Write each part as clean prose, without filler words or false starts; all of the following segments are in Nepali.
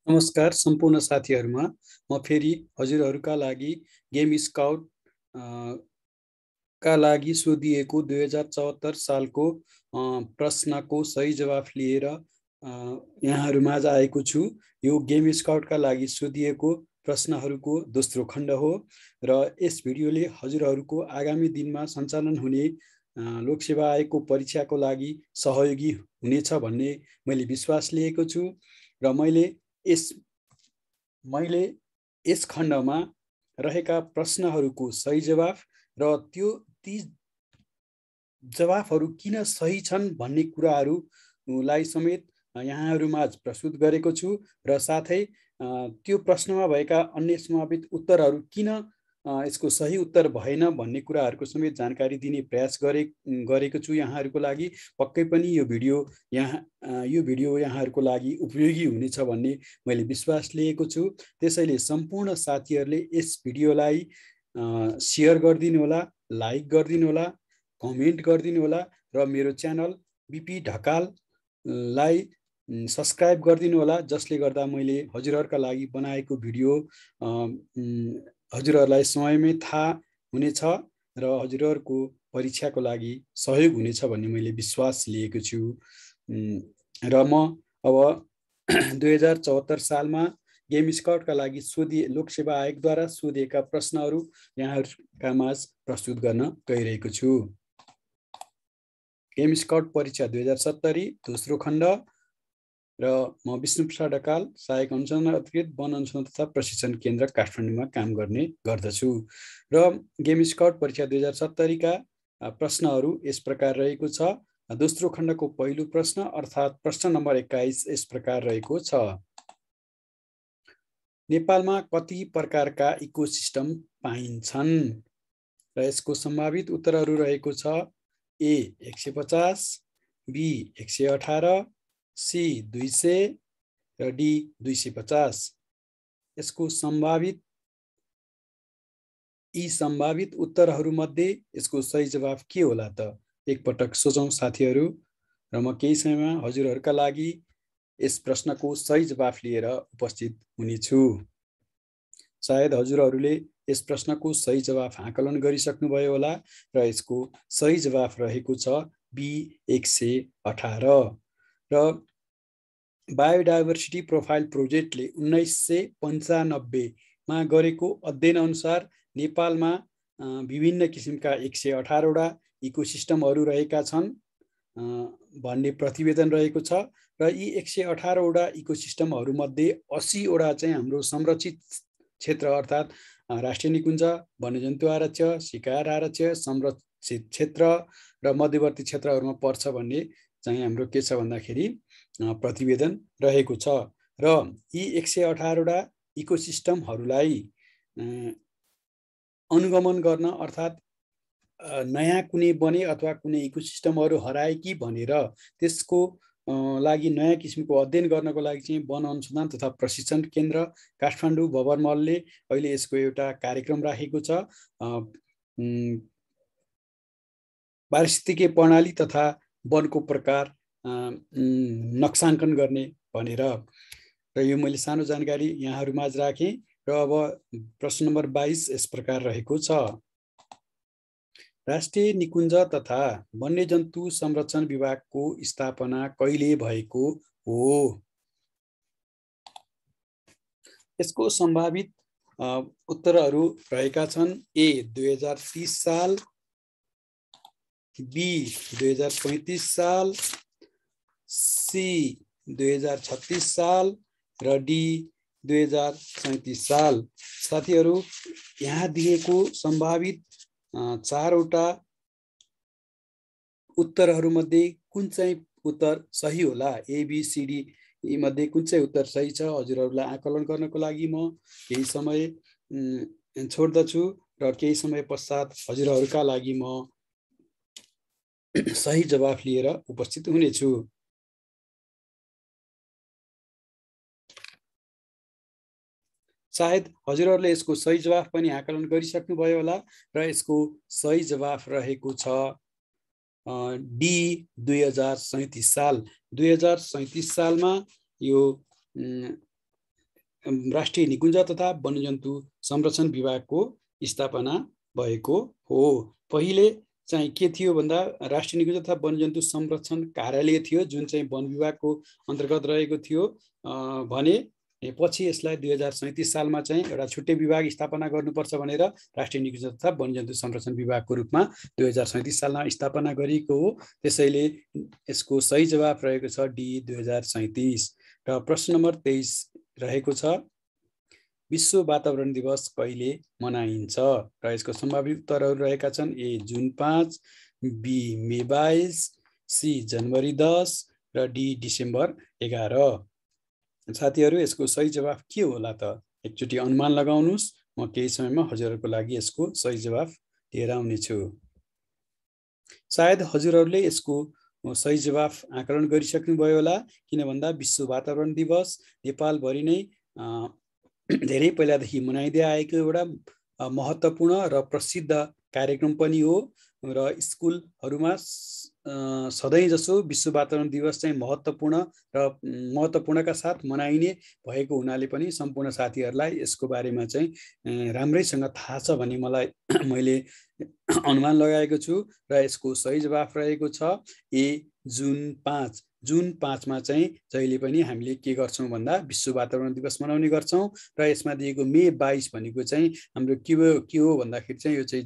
नमस्कार सम्पूर्ण साथीहरुमा म फेरि हजुरहरुका लागि गेम स्काउट का लागि सोधिएको 2074 सालको प्रश्नको सही जवाफ लिएर यहाँहरु माझ आएको छु। यो गेम स्काउटका लागि सोधिएको प्रश्नहरुको दोस्रो खण्ड हो र यस भिडियोले हजुरहरुको आगामी दिनमा सञ्चालन हुने लोकसेवा आयोगको परीक्षाको लागि सहयोगी हुनेछ भन्ने मैले विश्वास लिएको छु र मैले यस खण्डमा रहेका प्रश्नहरुको सही जवाफ र ती जवाफहरु किन सही छन् भन्ने कुराहरुलाई समेत यहाँहरुमाझ प्रस्तुत गरेको छु र साथै त्यो प्रश्नमा भएका अन्य सम्भावित उत्तरहरु किन यसको सही उत्तर भएन भन्ने कुराहरुको समेत जानकारी दिने प्रयास गरेको छु यहाँहरुको लागि। पक्कै पनि यो भिडियो यहाँहरुको लागि उपयोगी हुनेछ भन्ने मैले विश्वास लिएको छु। त्यसैले सम्पूर्ण साथीहरुले यस भिडियोलाई शेयर गरिदिनु होला, लाइक गरिदिनु होला, कमेन्ट गरिदिनु होला र मेरो च्यानल बीपी ढकाललाई सब्स्क्राइब गरिदिनु होला, जसले गर्दा मैले हजुरहरुका लागि बनाएको भिडियो हजुरहरुलाई समयमै थाहा हुनेछ र हजुरहरुको परीक्षाको लागि सहयोग हुनेछ भन्ने मैले विश्वास लिएको छु। र म अब 2074 सालमा गेम स्काउटका लागि लोकसेवा आयोगद्वारा सोधिएका प्रश्नहरु यहाँहरुका माझ प्रस्तुत गर्न गइरहेको छु। गेम स्काउट परीक्षा 2070 दोस्रो खण्ड र म विष्णु प्रसाद ढकाल सहायक अनुसन्धान अधिकृत वन अनुसन्धान तथा प्रशिक्षण केन्द्र काठमाडौँमा काम गर्ने गर्दछु र गेम स्काउट परीक्षा 2070 का प्रश्नहरु यस प्रकार रहेको छ। दोस्रो खण्डको पहिलो प्रश्न अर्थात प्रश्न नम्बर 21 यस प्रकार रहेको छ। नेपालमा कति प्रकारका इकोसिस्टम पाइन्छन् र यसको सम्भावित उत्तरहरु रहेको छ। ए 150, बी 118, सी 200 र डी 250। यसको सम्भावित उत्तरहरु मध्ये यसको सही जवाफ के होला त? एकपटक सोचौं साथीहरु र म केही समयमा हजुरहरुका लागि यस प्रश्नको सही जवाफ लिएर उपस्थित हुनेछु। सायद हजुरहरुले यस प्रश्नको सही जवाफ आकलन गरिसक्नुभयो होला र यसको सही जवाफ रहेको छ बी 118 र बायोडाइभर्सिटी प्रोफाइल प्रोजेक्टले 1995 मा गरेको अध्ययन अनुसार नेपालमा विभिन्न किसिमका 118 वटा इकोसिस्टमहरु रहेका छन् भन्ने प्रतिवेदन रहेको छ र यी 118 वटा इकोसिस्टमहरु मध्ये 80 वटा चाहिँ हाम्रो संरक्षित क्षेत्र अर्थात राष्ट्रिय निकुञ्ज, वन्यजन्तु आरक्ष, शिकार आरक्ष, संरक्षित क्षेत्र र मध्यवर्ती क्षेत्रहरुमा पर्छ भन्ने चाहिँ हाम्रो के छ भन्दाखेरि प्रतिवेदन रहेको छ र यी 118 वटा इकोसिस्टमहरुलाई अनुगमन गर्न अर्थात नयाँ कुनै बने अथवा कुनै इकोसिस्टमहरु हराए कि भनेर त्यसको लागि नयाँ किसिमको अध्ययन गर्नको लागि चाहिँ वन अनुसन्धान तथा प्रशिक्षण केन्द्र काठमाडौँ भवरमहलले अहिले यसको एउटा कार्यक्रम राखेको छ। पारिस्थितिकीय प्रणाली तथा वनको प्रकार नक्साङ्कन गर्ने भनेर र यो मैले सानो जानकारी यहाँहरु माझ राखे र अब प्रश्न नम्बर 22 यस प्रकार रहेको छ। राष्ट्रिय निकुञ्ज तथा वन्यजन्तु संरक्षण विभागको स्थापना कहिले भएको हो? यसको सम्भावित उत्तरहरु रहेका छन्। ए 2030 साल, बी 2035 साल, सी 2036 साल र डी 2037 साल। साथीहरु यहाँ दिएको सम्भावित 4 वटा उत्तरहरु मध्ये कुन चाहिँ उत्तर सही होला? ए बी सी डी यी मध्ये कुन चाहिँ उत्तर सही छ? हजुरहरुलाई आकलन गर्नको लागि म केही समय छोड्दछु र केही समय पश्चात हजुरहरुका लागि म सही जवाफ लिएर उपस्थित हुनेछु। सायद हजुरहरुले यसको सही जवाफ पनि आकलन गरिसक्नुभयो होला र यसको सही जवाफ रहेको छ डी 2037 साल। 2037 सालमा यो राष्ट्रिय निकुञ्ज तथा वन्यजन्तु संरक्षण विभागको स्थापना भएको हो। पहिले चाहिँ के थियो भन्दा राष्ट्रिय निकुञ्ज तथा वन्यजन्तु संरक्षण कार्यालय थियो, जुन चाहिँ वन विभागको अन्तर्गत रहेको थियो भने पछि यसलाई 2037 सालमा चाहिँ एउटा छुट्टै विभाग स्थापना गर्नुपर्छ भनेर राष्ट्रिय निकुञ्ज तथा वन्यजन्तु संरक्षण विभागको रूपमा 2037 सालमा स्थापना गरिएको हो। त्यसैले यसको सही जवाफ रहेको छ डी 2037। र प्रश्न नम्बर 23 रहेको छ विश्व वातावरण दिवस कहिले मनाइन्छ? र यसको सम्भावित उत्तरहरू रहेका छन् ए जुन 5, बी मे 22, सी जनवरी 10 र डी डिसेम्बर 11। साथीहरू यसको सही जवाफ के होला त? एकचोटि अनुमान लगाउनुस्, म केही समयमा हजुरहरूको लागि यसको सही जवाफ लिएर आउनेछु। सायद हजुरहरूले यसको सही जवाफ आकलन गरिसक्नुभयो होला, किन भन्दा विश्व वातावरण दिवस नेपालभरि नै धेरै पहिलादेखि मनाइदै आएको एउटा महत्त्वपूर्ण र प्रसिद्ध कार्यक्रम पनि हो। र स्कुलहरूमा सधैँ जसो विश्व वातावरण दिवस चाहिँ महत्त्वपूर्णका साथ मनाइने भएको हुनाले पनि सम्पूर्ण साथीहरूलाई यसको बारेमा चाहिँ राम्रैसँग थाहा छ भन्ने मैले अनुमान लगाएको छु। र यसको सही जवाफ रहेको छ ए जुन 5। जुन 5 मा चाहिँ जहिले पनि हामीले के गर्छौँ भन्दा विश्व वातावरण दिवस मनाउने गर्छौँ। र यसमा दिएको मे 22 भनेको चाहिँ हाम्रो के हो भन्दाखेरि चाहिँ यो चाहिँ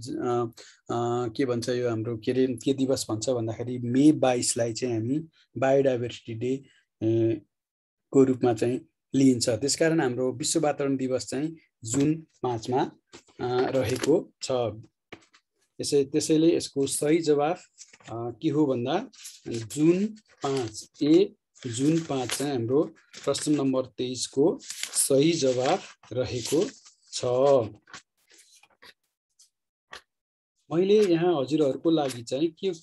के भन्छ, यो हाम्रो के दिवस भन्छ भन्दाखेरि मे 22 लाई चाहिँ हामी बायोडाइभर्सिटी डे को रूपमा चाहिँ लिइन्छ। त्यसकारण हाम्रो विश्व वातावरण दिवस चाहिँ जुन 5 मा रहेको छ। त्यसैले यसको सही जवाफ के हो भन्दा जुन 5, ए जुन 5 चाहिँ हाम्रो प्रश्न नम्बर 23 को सही जवाफ रहेको छ। मैले यहाँ हजुरहरूको लागि चाहिँ के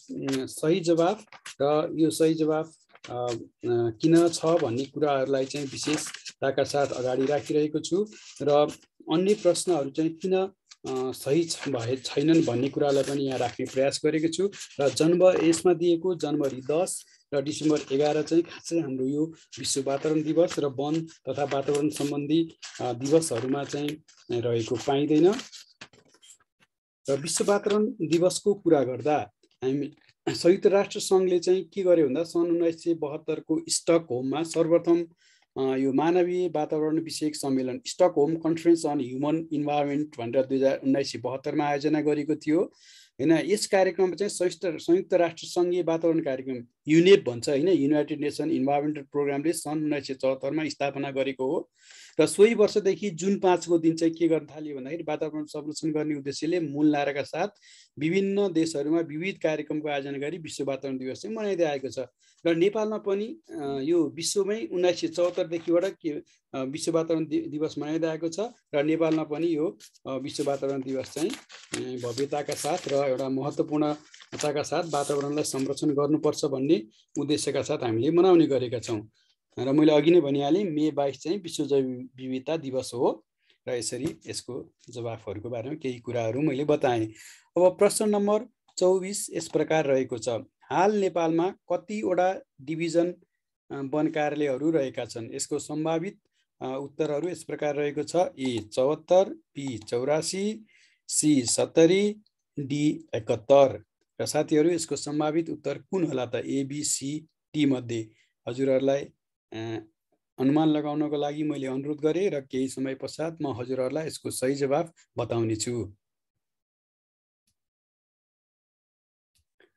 सही जवाफ र यो सही जवाफ किन छ भन्ने कुराहरूलाई चाहिँ विशेषताका साथ अगाडि राखिरहेको छु। र अन्य प्रश्नहरू चाहिँ किन सही छैनन् भन्ने कुरालाई पनि यहाँ राख्ने प्रयास गरेको छु। र यसमा दिएको जनवरी 10 र डिसेम्बर 11 चाहिँ खासै हाम्रो यो विश्व वातावरण दिवस र वन तथा वातावरण सम्बन्धी दिवसहरूमा चाहिँ रहेको पाइँदैन। र विश्व वातावरण दिवसको कुरा गर्दा हामी संयुक्त राष्ट्र सङ्घले चाहिँ के गर्यो भन्दा सन् 1972 को स्टकहोममा सर्वप्रथम यो मानवीय वातावरण विषयक सम्मेलन Stockholm conference on human environment भनेर 1972 मा आयोजना गरेको थियो हैन। यस कार्यक्रममा चाहिँ संयुक्त राष्ट्र सङ्घीय वातावरण कार्यक्रम युनेप भन्छ हैन, युनाइटेड नेसन इन्भाइरोमेन्टल प्रोग्रामले सन् 1974 मा स्थापना गरेको हो। र सोही वर्षदेखि जुन 5 को दिन चाहिँ के गर्न थाल्यो भन्दाखेरि वातावरण संरक्षण गर्ने उद्देश्यले मूल नाराका साथ विभिन्न देशहरूमा विविध कार्यक्रमको आयोजना गरी विश्व वातावरण दिवस चाहिँ मनाइदै आएको छ। र नेपालमा पनि यो विश्वमै 1974 देखिबाट विश्व वातावरण दिवस मनाइदै आएको छ। र नेपालमा पनि यो विश्व वातावरण दिवस चाहिँ भव्यताका साथ र एउटा महत्त्वपूर्णताका साथ वातावरणलाई संरक्षण गर्नुपर्छ भन्ने उद्देश्यका साथ हामीले मनाउने गरेका छौँ। र मैले अघि नै भनिहालेँ मे 22 चाहिँ विश्व जैव विविधता दिवस हो। र यसरी यसको जवाफहरूको बारेमा केही कुराहरू मैले बताएँ। अब प्रश्न नम्बर 24 यस प्रकार रहेको छ, हाल नेपालमा कतिवटा डिभिजन वन कार्यालयहरू रहेका छन्? यसको सम्भावित उत्तरहरू यस प्रकार रहेको छ ए 74, बी 84, सी 70, डी 71। र साथीहरू यसको सम्भावित उत्तर कुन होला त? ए बी सी डी मध्ये हजुरहरूलाई अनुमान लगाउनको लागि मैले अनुरोध गरेँ र केही समय पश्चात म हजुरहरूलाई यसको सही जवाफ बताउने छु।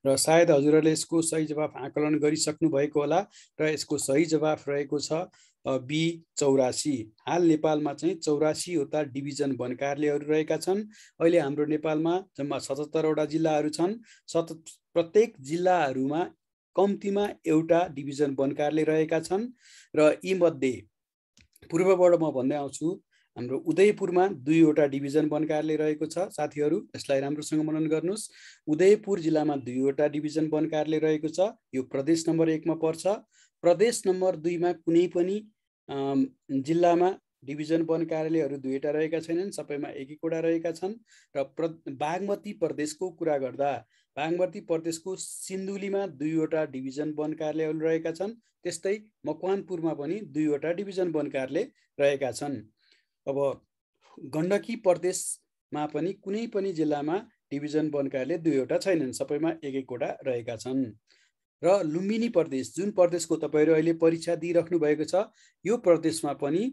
र सायद हजुरहरूले यसको सही जवाफ आकलन गरिसक्नु भएको होला र यसको सही जवाफ रहेको छ बी 84। हाल नेपालमा चाहिँ 84 वटा डिभिजन वन कार्यालयहरू रहेका छन्। अहिले हाम्रो नेपालमा जम्मा 77 वटा जिल्लाहरू छन्। प्रत्येक जिल्लाहरूमा कम्तीमा एउटा डिभिजन वन कार्यालय रहेका छन्। र यी मध्ये पूर्वबाट म भन्दै आउँछु, हाम्रो उदयपुरमा 2 वटा डिभिजन वन कार्यालय रहेको छ। साथीहरू यसलाई राम्रोसँग मनन गर्नुस्। उदयपुर जिल्लामा 2 वटा डिभिजन वन कार्यालय रहेको छ। यो प्रदेश नम्बर 1 मा पर्छ। प्रदेश नम्बर 2 मा कुनै पनि जिल्लामा डिभिजन वन कार्यालयहरू 2वटा रहेका छैनन्, सबैमा 1-1वटा रहेका छन्। र बागमती प्रदेशको कुरा गर्दा बागमती प्रदेशको सिन्धुलीमा 2वटा डिभिजन वन कार्यालयहरू रहेका छन्। त्यस्तै मकवानपुरमा पनि 2वटा डिभिजन वन कार्यालय रहेका छन्। अब गण्डकी प्रदेशमा पनि कुनै पनि जिल्लामा डिभिजन वन कार्यालय 2वटा छैनन्, सबैमा 1-1वटा रहेका छन्। र लुम्बिनी प्रदेश, जुन प्रदेशको तपाईहरु अहिले परीक्षा दिइराख्नु भएको छ, यो प्रदेशमा पनि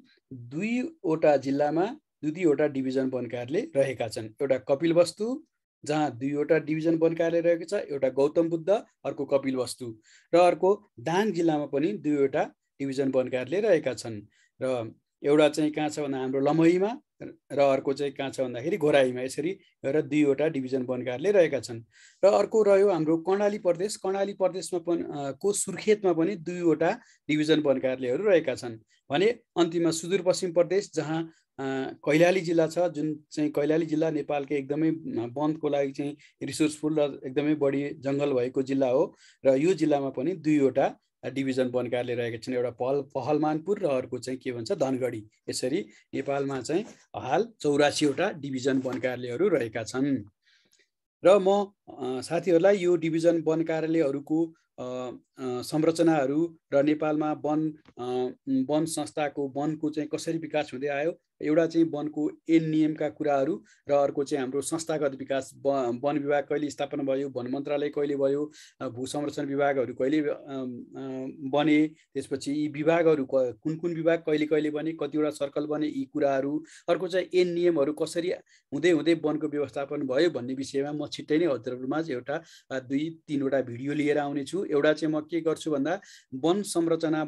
2वटा जिल्लामा 2-2वटा डिभिजन वन कार्यालय रहेका छन्। एउटा कपिलवस्तु जहाँ 2वटा डिभिजन वन कार्यालय रहेको छ, एउटा गौतम बुद्ध, अर्को कपिलवस्तु, र अर्को दाङ जिल्लामा पनि 2वटा डिभिजन वन कार्यालय रहेका छन्। र एउटा चाहिँ कहाँ छ भन्दा हाम्रो लमहीमा, र अर्को चाहिँ कहाँ छ भन्दाखेरि घोराईमा। यसरी र 2वटा डिभिजन वन कार्यालय रहेका छन्। र अर्को रह्यो हाम्रो कर्णाली प्रदेश। कर्णाली प्रदेशमा पनि को सुर्खेतमा पनि 2वटा डिभिजन वन कार्यालयहरू रहेका छन्। भने अन्तिममा सुदूरपश्चिम प्रदेश जहाँ कैलाली जिल्ला छ, जुन चाहिँ कैलाली जिल्ला नेपालकै एकदमै वनको लागि चाहिँ रिसोर्सफुल र एकदमै बढी जङ्गल भएको जिल्ला हो, र यो जिल्लामा पनि 2वटा डिभिजन वन कार्यालय रहेका छन्। एउटा पहलमानपुर र अर्को चाहिँ के भन्छ धनगढी। यसरी नेपालमा चाहिँ हाल 84वटा डिभिजन वन कार्यालयहरू रहेका छन्। र म साथीहरूलाई यो डिभिजन वन कार्यालयहरूको संरचनाहरू र नेपालमा वन संस्थाको वनको चाहिँ कसरी विकास हुँदै आयो, एउटा चाहिँ वनको ऐन नियमका कुराहरू, र अर्को चाहिँ हाम्रो संस्थागत विकास, वन विभाग कहिले स्थापना भयो, वन मन्त्रालय कहिले भयो, भू संरक्षण विभागहरू कहिले बने, त्यसपछि यी विभागहरू कुन कुन विभाग कहिले कहिले बने, कतिवटा सर्कल बने, यी कुराहरू। अर्को चाहिँ ऐन नियमहरू कसरी हुँदै हुँदै वनको व्यवस्थापन भयो भन्ने विषयमा म छिट्टै नै हजुरहरूमा एउटा 2-3वटा भिडियो लिएर आउनेछु। एउटा चाहिँ म के गर्छु भन्दा वन संरचना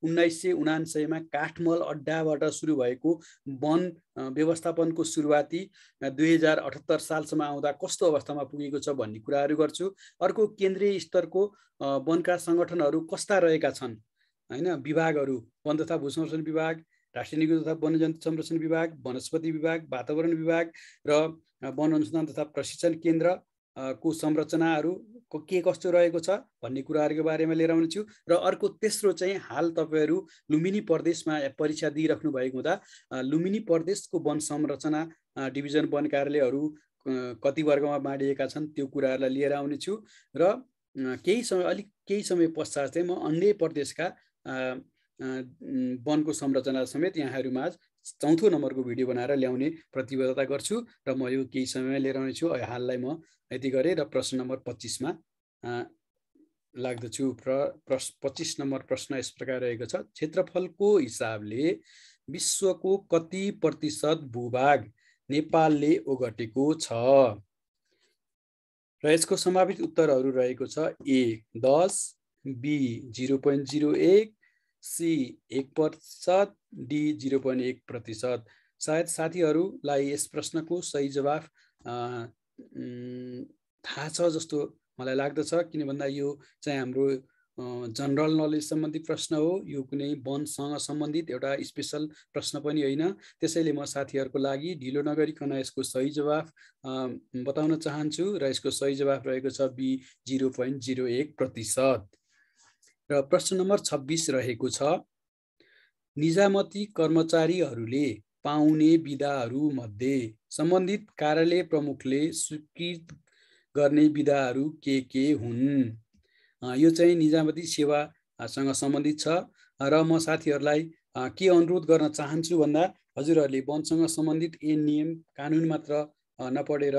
1979मा काठमल अड्डाबाट सुरु भएको वन व्यवस्थापनको सुरुवाती 2078 सालसम्म आउँदा कस्तो अवस्थामा पुगेको छ भन्ने कुराहरू गर्छु। अर्को केन्द्रीय स्तरको वनका सङ्गठनहरू कस्ता रहेका छन् हैन, विभागहरू, वन तथा भू संरक्षण विभाग, राष्ट्रिय निकुञ्ज तथा वन्यजन्तु संरक्षण विभाग, वनस्पति विभाग, वातावरण विभाग र वन अनुसन्धान तथा प्रशिक्षण केन्द्र को संरचनाहरू के कस्तो रहेको छ भन्ने कुराहरूको बारेमा लिएर आउनेछु। र अर्को तेस्रो चाहिँ हाल तपाईहरु लुम्बिनी प्रदेशमा परीक्षा दिइराख्नु भएको हुँदा लुम्बिनी प्रदेशको वन संरचना डिभिजन वन कार्यालयहरू कति वर्गमा बाँडिएका छन् त्यो कुराहरूलाई लिएर आउनेछु। र केही समय पश्चात चाहिँ म अन्य प्रदेशका वनको संरचना समेत यहाँहरूमा चौथो नम्बरको भिडियो बनाएर ल्याउने प्रतिबद्धता गर्छु र म यो केही समयमा लिएर आउनेछु। हाललाई म यति गरेँ र प्रश्न नम्बर 25 मा लाग्दछु। 25 नम्बर प्रश्न यस प्रकार रहेको छ, क्षेत्रफलको हिसाबले विश्वको कति प्रतिशत भूभाग नेपालले ओगटेको छ? र यसको सम्भावित उत्तरहरू रहेको छ ए 10, बी 0.01, सी 1%, डी 0.1%। सायद साथीहरूलाई यस प्रश्नको सही जवाफ थाहा छ जस्तो मलाई लाग्दछ, किन भन्दा यो चाहिँ हाम्रो जनरल नलेज सम्बन्धी प्रश्न हो, यो कुनै वनसँग सम्बन्धित एउटा स्पेशल प्रश्न पनि होइन। त्यसैले म साथीहरूको लागि ढिलो नगरिकन यसको सही जवाफ बताउन चाहन्छु र यसको सही जवाफ रहेको छ बी 0.01%। र प्रश्न नम्बर 26 रहेको छ, निजामती कर्मचारीहरूले पाउने बिदाहरू मध्ये सम्बन्धित कार्यालय प्रमुखले स्वीकृत गर्ने बिदाहरू के हुन्? यो चाहिँ निजामती सेवासँग सम्बन्धित छ र म साथीहरूलाई के अनुरोध गर्न चाहन्छु भन्दा हजुरहरूले वनसँग सम्बन्धित ऐन नियम कानुन मात्र नपढेर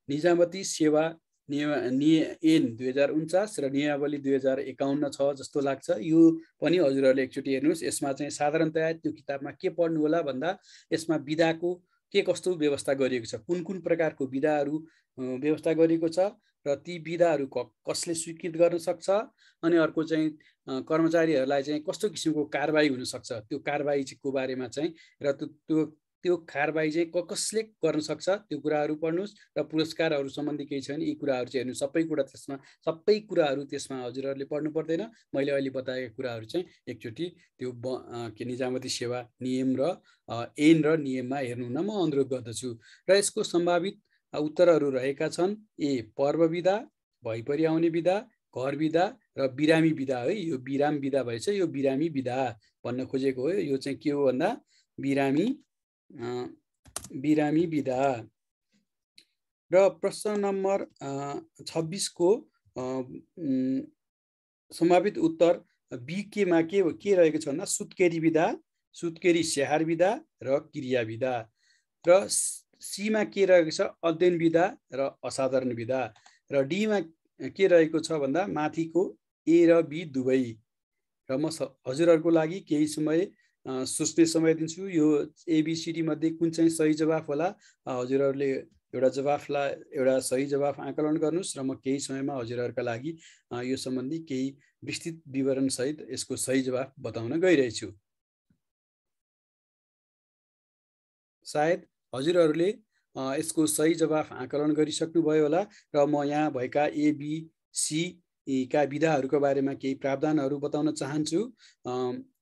निजामती सेवा ऐन 2049 र नियमावली 2051 छ जस्तो लाग्छ। यो पनि हजुरहरूले एकचोटि हेर्नुहोस्। यसमा चाहिँ साधारणतया त्यो किताबमा के पढ्नु होला भन्दा यसमा बिदाको के कस्तो व्यवस्था गरिएको छ, कुन कुन प्रकारको बिदाहरू व्यवस्था गरिएको छ र ती बिदाहरू कसले स्वीकृत गर्न सक्छ, अनि अर्को चाहिँ कर्मचारीहरूलाई चाहिँ कस्तो किसिमको कारबाही हुन सक्छ त्यो कारबाहीको बारेमा चाहिँ र त्यो कारबाही चाहिँ कसले गर्न सक्छ त्यो कुराहरू पढ्नुस्। र पुरस्कारहरू सम्बन्धी केही छ भने यी कुराहरू चाहिँ हेर्नु। सबै कुराहरू त्यसमा हजुरहरूले पढ्नु पर्दैन। मैले अहिले बताएका कुराहरू चाहिँ एकचोटि त्यो निजामती सेवा नियम र ऐन र नियममा हेर्नु हुन म अनुरोध गर्दछु। र यसको सम्भावित उत्तरहरू रहेका छन् ए पर्व बिदा, भइपरि आउने बिदा, घर बिदा र बिरामी बिदा है। यो बिराम बिदा भएछ, यो बिरामी बिदा भन्न खोजेको हो। यो चाहिँ के हो भन्दा बिरामी बिदा। र प्रश्न नम्बर 26 को सम्भावित उत्तर बी केमा के रहेको छ भन्दा सुत्केरी बिदा, सुत्केरी स्याहार बिदा र क्रिया बिदा। र सीमा के रहेको छ अध्ययन बिदा र असाधारण बिदा। र डीमा के रहेको छ भन्दा माथिको ए र बी दुवै। र म हजुरहरूको लागि केही समय सोच्ने समय दिन्छु। यो एबीसीडी मध्ये कुन चाहिँ सही जवाफ होला, हजुरहरूले एउटा सही जवाफ आकलन गर्नुहोस् र म केही समयमा हजुरहरूका लागि यो सम्बन्धी केही विस्तृत विवरण सहित यसको सही जवाफ बताउन गइरहेछु। सायद हजुरहरूले यसको सही जवाफ आकलन गरिसक्नुभयो होला र म यहाँ भएका एबीसी का विधाहरूका बारेमा केही प्रावधानहरू बताउन चाहन्छु,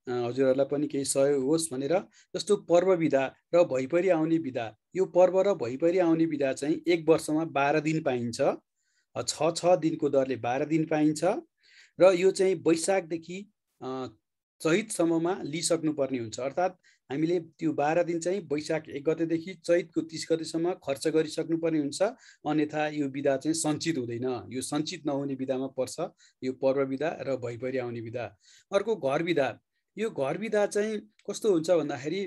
हजुरहरूलाई पनि केही सहयोग होस् भनेर। जस्तो पर्व बिदा र भइपरि आउने बिदा। यो पर्व र भइपरि आउने बिदा चाहिँ एक वर्षमा 12 दिन पाइन्छ, 6 दिनको दरले 12 दिन पाइन्छ। र यो चाहिँ वैशाखदेखि चैतसम्ममा लिइसक्नुपर्ने हुन्छ। अर्थात् हामीले त्यो 12 दिन चाहिँ वैशाख 1 गतेदेखि चैतको 30 गतेसम्म खर्च गरिसक्नुपर्ने हुन्छ, अन्यथा यो बिदा चाहिँ सञ्चित हुँदैन। यो सञ्चित नहुने बिदामा पर्छ यो पर्व बिदा र भइपरि आउने बिदा। अर्को घर बिदा। यो घर बिदा चाहिँ कस्तो हुन्छ भन्दाखेरि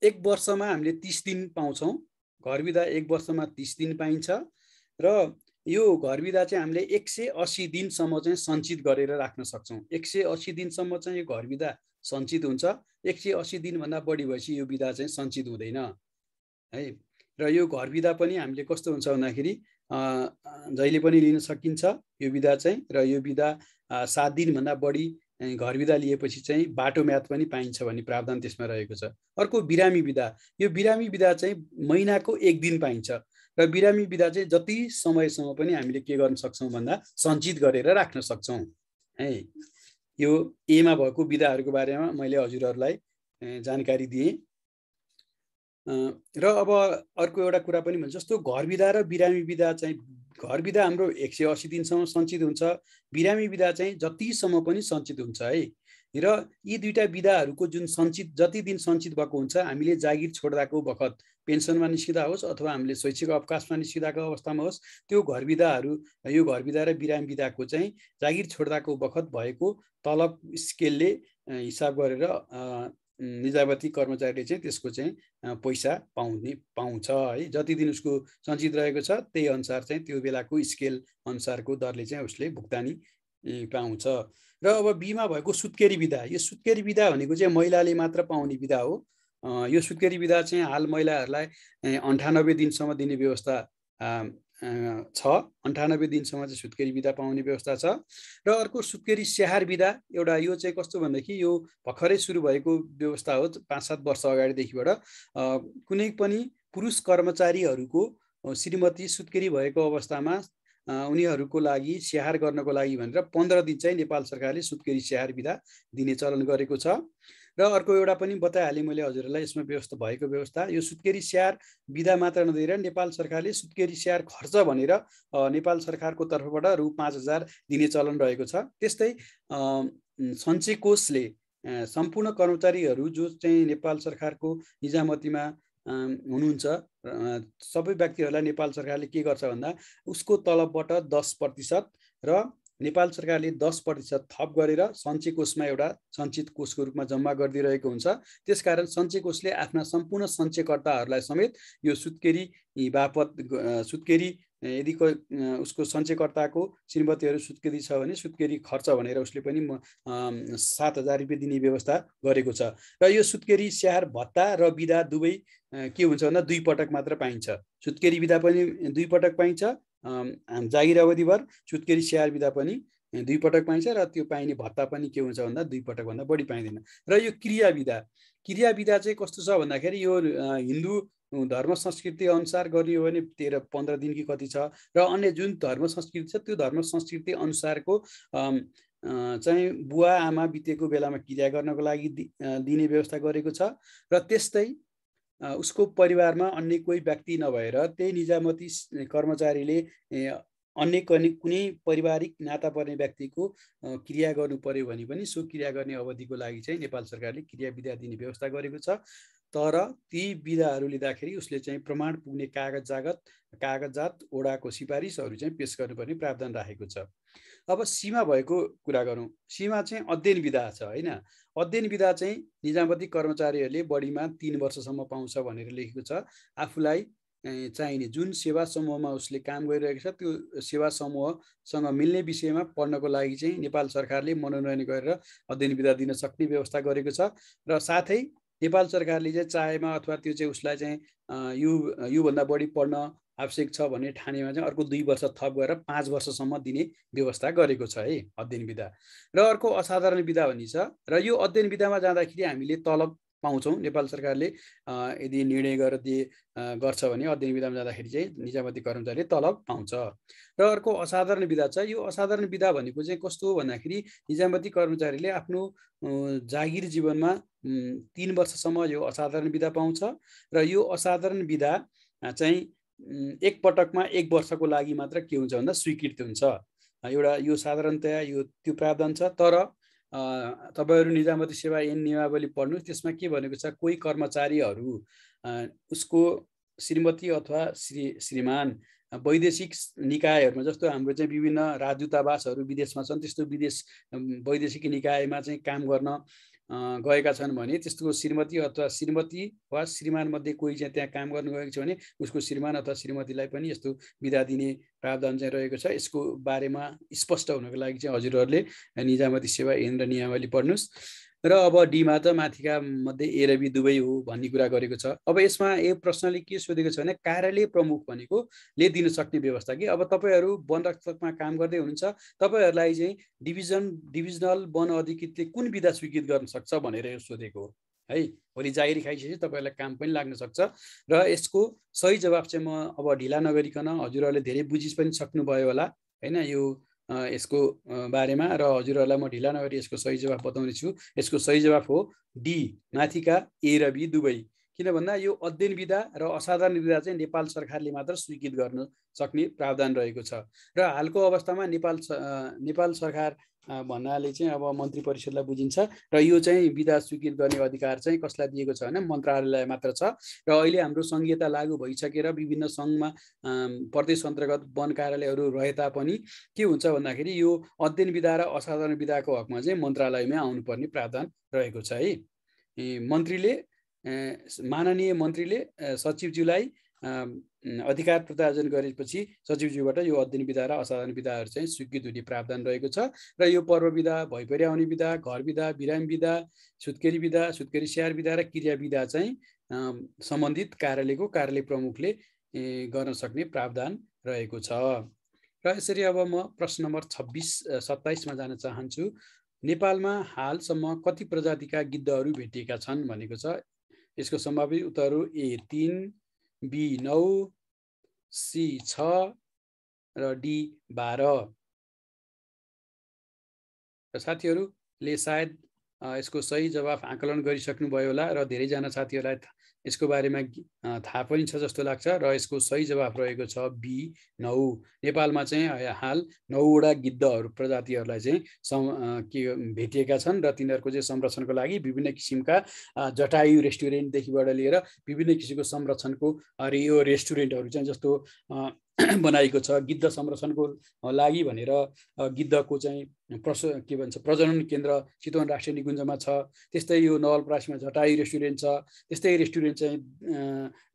एक वर्षमा हामीले 30 दिन पाउँछौँ। घर बिदा एक वर्षमा 30 दिन पाइन्छ र यो घर बिदा चाहिँ हामीले 180 दिनसम्म चाहिँ सञ्चित गरेर राख्न सक्छौँ। 180 दिनसम्म चाहिँ यो घर बिदा सञ्चित हुन्छ। 180 दिनभन्दा बढी भएपछि यो बिदा चाहिँ सञ्चित हुँदैन है। र यो घर बिदा पनि हामीले कस्तो हुन्छ भन्दाखेरि जहिले पनि लिन सकिन्छ यो बिदा चाहिँ। र यो बिदा 7 दिनभन्दा बढी घर बिदा लिएपछि चाहिँ बाटो म्याद पनि पाइन्छ भन्ने प्रावधान त्यसमा रहेको छ। अर्को बिरामी बिदा। यो बिरामी बिदा चाहिँ महिनाको 1 दिन पाइन्छ र बिरामी बिदा चाहिँ जति समयसम्म पनि हामीले के गर्न सक्छौँ भन्दा सञ्चित गरेर राख्न सक्छौँ है। यो एमा भएको बिदाहरूको बारेमा मैले हजुरहरूलाई जानकारी दिएँ। र अब अर्को एउटा कुरा पनि भन्छ, जस्तो घर बिदा र बिरामी बिदा चाहिँ घर बिदा हाम्रो 180 दिनसम्म सञ्चित हुन्छ, बिरामी बिदा चाहिँ जतिसम्म पनि सञ्चित हुन्छ है। र यी दुईटा बिदाहरूको जुन सञ्चित जति दिन सञ्चित भएको हुन्छ, हामीले जागिर छोड्दाको बखत पेन्सनमा निस्किँदा होस् अथवा हामीले शैक्षिक अवकाशमा निस्किँदाको अवस्थामा होस्, त्यो घर बिदाहरू यो घर बिदा र बिरामी बिदाको चाहिँ जागिर छोड्दाको बखत भएको तलब स्केलले हिसाब गरेर निजामती कर्मचारीले चाहिँ त्यसको चाहिँ पैसा पाउँछ है। जति दिन उसको सञ्चित रहेको छ त्यही अनुसार चाहिँ त्यो बेलाको स्केल अनुसारको दरले चाहिँ उसले भुक्तानी पाउँछ। र अब बीमा भएको सुत्केरी बिदा। यो सुत्केरी बिदा भनेको चाहिँ महिलाले मात्र पाउने बिदा हो। यो सुत्केरी बिदा चाहिँ हाल महिलाहरूलाई 98 दिनसम्म दिने व्यवस्था छ। 98 दिनसम्म चाहिँ सुत्केरी बिदा पाउने व्यवस्था छ। र अर्को सुत्केरी स्याहार बिदा एउटा, यो चाहिँ कस्तो भन्दाखेरि यो भर्खरै सुरु भएको व्यवस्था हो। 5-7 वर्ष अगाडिदेखिबाट कुनै पनि पुरुष कर्मचारीहरूको श्रीमती सुत्केरी भएको अवस्थामा उनीहरूको लागि स्याहार गर्नको लागि भनेर 15 दिन चाहिँ नेपाल सरकारले सुत्केरी स्याहार बिदा दिने चलन गरेको छ। र अर्को एउटा पनि बताइहालेँ मैले हजुरहरूलाई यसमा व्यवस्था भएको व्यवस्था। यो सुत्केरी स्याहार बिदा मात्र नदिएर नेपाल सरकारले सुत्केरी स्याहार खर्च भनेर नेपाल सरकारको तर्फबाट रु 5,000 दिने चलन रहेको छ। त्यस्तै सञ्चय कोषले सम्पूर्ण कर्मचारीहरू जो चाहिँ नेपाल सरकारको निजामतीमा हुनुहुन्छ सबै व्यक्तिहरूलाई नेपाल सरकारले के गर्छ भन्दा उसको तलबबाट 10% र नेपाल सरकारले 10% थप गरेर सञ्चय कोषमा एउटा सञ्चित कोषको रूपमा जम्मा गरिदिरहेको हुन्छ। त्यसकारण सञ्चय कोषले आफ्ना सम्पूर्ण सञ्चयकर्ताहरूलाई समेत यो सुत्केरी बापत सुत्केरी यदि उसको सञ्चयकर्ताको श्रीमतीहरू सुत्केरी छ भने सुत्केरी खर्च भनेर उसले पनि 7,000 रुपियाँ दिने व्यवस्था गरेको छ। र यो सुत्केरी स्याहार भत्ता र बिदा दुवै के हुन्छ भन्दा 2 पटक मात्र पाइन्छ। सुत्केरी बिदा पनि 2 पटक पाइन्छ, जागिर अवधिभर सुत्केरी स्याहार बिदा पनि 2 पटक पाइन्छ र त्यो पाइने भत्ता पनि के हुन्छ भन्दा 2 पटक भन्दा बढी पाइँदैन। र यो क्रिया बिदा चाहिँ कस्तो छ भन्दाखेरि यो हिन्दू धर्म संस्कृति अनुसार गर्ने हो भने 13-15 दिन कि कति छ, र अन्य जुन धर्म संस्कृति छ त्यो धर्म संस्कृति अनुसारको चाहिँ बुवा आमा बितेको बेलामा क्रिया गर्नको लागि दिने व्यवस्था गरेको छ। र त्यस्तै उसको परिवारमा अन्य कोही व्यक्ति नभएर त्यही निजामती कर्मचारीले अन्य कुनै पारिवारिक नाता पर्ने व्यक्तिको क्रिया गर्नु पर्यो भने पनि सो क्रिया गर्ने अवधिको लागि चाहिँ नेपाल सरकारले क्रिया बिदा दिने व्यवस्था गरेको छ। तर ती बिदाहरू लिँदाखेरि उसले चाहिँ प्रमाण पुग्ने कागजात ओडाको सिफारिसहरू चाहिँ पेश गर्नुपर्ने प्रावधान राखेको छ। अब सीमा भएको कुरा गरौँ। सीमा चाहिँ अध्ययन बिदा छ हैन। अध्ययन बिदा चाहिँ निजामती कर्मचारीहरूले बढीमा 3 वर्षसम्म पाउँछ भनेर लेखेको छ। आफूलाई चाहिने जुन सेवा समूहमा उसले काम गरिरहेको छ त्यो सेवा समूहसँग मिल्ने विषयमा पढ्नको लागि चाहिँ नेपाल सरकारले मनोनयन गरेर अध्ययन बिदा दिन सक्ने व्यवस्था गरेको छ। र साथै नेपाल सरकारले चाहिँ चाहेमा अथवा त्यो चाहिँ उसलाई चाहिँ योभन्दा बढी पढ्न आवश्यक छ भन्ने ठानेमा चाहिँ अर्को 2 वर्ष थप गरेर 5 वर्षसम्म दिने व्यवस्था गरेको छ है अध्ययन बिदा। र अर्को असाधारण बिदा भन्ने छ। र यो अध्ययन बिदामा जाँदाखेरि हामीले तलब पाउँछौँ। नेपाल सरकारले यदि निर्णय गर्छ भने अध्ययन बिदामा जाँदाखेरि चाहिँ निजामती कर्मचारीले तलब पाउँछ। र अर्को असाधारण बिदा छ। यो असाधारण बिदा भनेको चाहिँ कस्तो हो भन्दाखेरि निजामती कर्मचारीले आफ्नो जागिर जीवनमा 3 वर्षसम्म यो असाधारण बिदा पाउँछ। र यो असाधारण बिदा चाहिँ एक पटकमा 1 वर्षको लागि मात्र के हुन्छ भन्दा स्वीकृत हुन्छ। एउटा यो साधारणतया यो त्यो प्रावधान छ। तर तपाईहरु निजामती सेवा ऐन नियमावली पढ्नुस्। त्यसमा के भनेको छ, कोही कर्मचारीहरू उसको श्रीमती अथवा श्रीमान वैदेशिक निकायहरुमा, जस्तो हाम्रो चाहिँ विभिन्न राजदूतावासहरू विदेशमा छन्, त्यस्तो वैदेशिक निकायमा चाहिँ काम गर्न गएका छन् भने त्यस्तो श्रीमती अथवा श्रीमती वा श्रीमान मध्ये कोही चाहिँ त्यहाँ काम गर्न गएको छ भने उसको श्रीमान अथवा श्रीमतीलाई पनि यस्तो बिदा दिने प्रावधान चाहिँ रहेको छ। यसको बारेमा स्पष्ट हुनको लागि चाहिँ हजुरहरूले निजामती सेवा ऐन र नियमावली पढ्नुस्। र अब डीमा त माथिका मध्ये ए र बी दुवै हो भन्ने कुरा गरेको छ। अब यसमा यो प्रश्नले के सोधेको छ भने कार्यालय प्रमुख भनेको ले दिन सक्ने व्यवस्था कि अब तपाईहरु वन रक्षकमा काम गर्दै हुनुहुन्छ, तपाईहरुलाई चाहिँ डिभिजनल वन अधिकृतले कुन बिदा स्वीकृत गर्न सक्छ भनेर यो सोधेको हो है। भोलि जागिरी खाइसकेपछि तपाईहरुलाई काम पनि लाग्न सक्छ। र यसको सही जवाफ चाहिँ म अब ढिला नगरिकन हजुरहरूले धेरै बुझि पनि सक्नुभयो होला हैन यो यसको बारेमा, र हजुरहरूलाई म ढिला नगरी यसको सही जवाफ बताउने छु। यसको सही जवाफ हो डी, माथिका ए र बी दुवै। किन भन्दा यो अध्ययन बिदा र असाधारण बिदा चाहिँ नेपाल सरकारले मात्र स्वीकृत गर्न सक्ने प्रावधान रहेको छ। र हालको अवस्थामा नेपाल सरकार भन्नाले चाहिँ अब मन्त्री परिषदलाई बुझिन्छ र यो चाहिँ बिदा स्वीकृत गर्ने अधिकार चाहिँ कसलाई दिएको छ भने मन्त्रालयलाई मात्र छ। र अहिले हाम्रो संघीयता लागू भइसकेर विभिन्न सङ्घमा प्रदेश अन्तर्गत वन कार्यालयहरू रहे तापनि के हुन्छ भन्दाखेरि यो अध्ययन बिदा र असाधारण बिदाको हकमा चाहिँ मन्त्रालयमै आउनुपर्ने प्रावधान रहेको छ है। माननीय मन्त्रीले सचिवज्यूलाई अधिकार प्रदान गरेपछि सचिवज्यूबाट यो अध्ययन बिदा र असाधारण बिदाहरू चाहिँ स्वीकृत हुने प्रावधान रहेको छ। र यो पर्व बिदा, भइपरि आउने बिदा, घर बिदा, बिरामी बिदा, सुत्केरी बिदा, सुत्केरी स्याहार बिदा र क्रिया बिदा चाहिँ सम्बन्धित कार्यालय प्रमुखले गर्न सक्ने प्रावधान रहेको छ। र यसरी अब म प्रश्न नम्बर 27 मा जान चाहन्छु। नेपालमा हालसम्म कति प्रजातिका गिद्धहरू भेटिएका छन् भनेको छ। यसको सम्भावित उत्तरहरू ए 3, बी 9, सी 6 र डी 12। र साथीहरूले सायद यसको सही जवाफ आकलन गरिसक्नुभयो होला र धेरैजना साथीहरूलाई यसको बारेमा थाहा पनि छ जस्तो लाग्छ। र यसको सही जवाफ रहेको छ बी 9। नेपालमा चाहिँ हाल 9 वटा गिद्धहरू प्रजातिहरूलाई चाहिँ भेटिएका छन् र तिनीहरूको चाहिँ संरक्षणको लागि विभिन्न किसिमका जटायु रेस्टुरेन्टदेखिबाट लिएर विभिन्न किसिमको संरक्षणको यो रेस्टुरेन्टहरू चाहिँ जस्तो बनाएको छ गिद्ध संरक्षणको लागि भनेर। गिद्धको चाहिँ प्रजनन केन्द्र चितवन राष्ट्रिय निकुञ्जमा छ। त्यस्तै यो नवलपरासीमा जटायु रेस्टुरेन्ट छ। त्यस्तै रेस्टुरेन्ट चाहिँ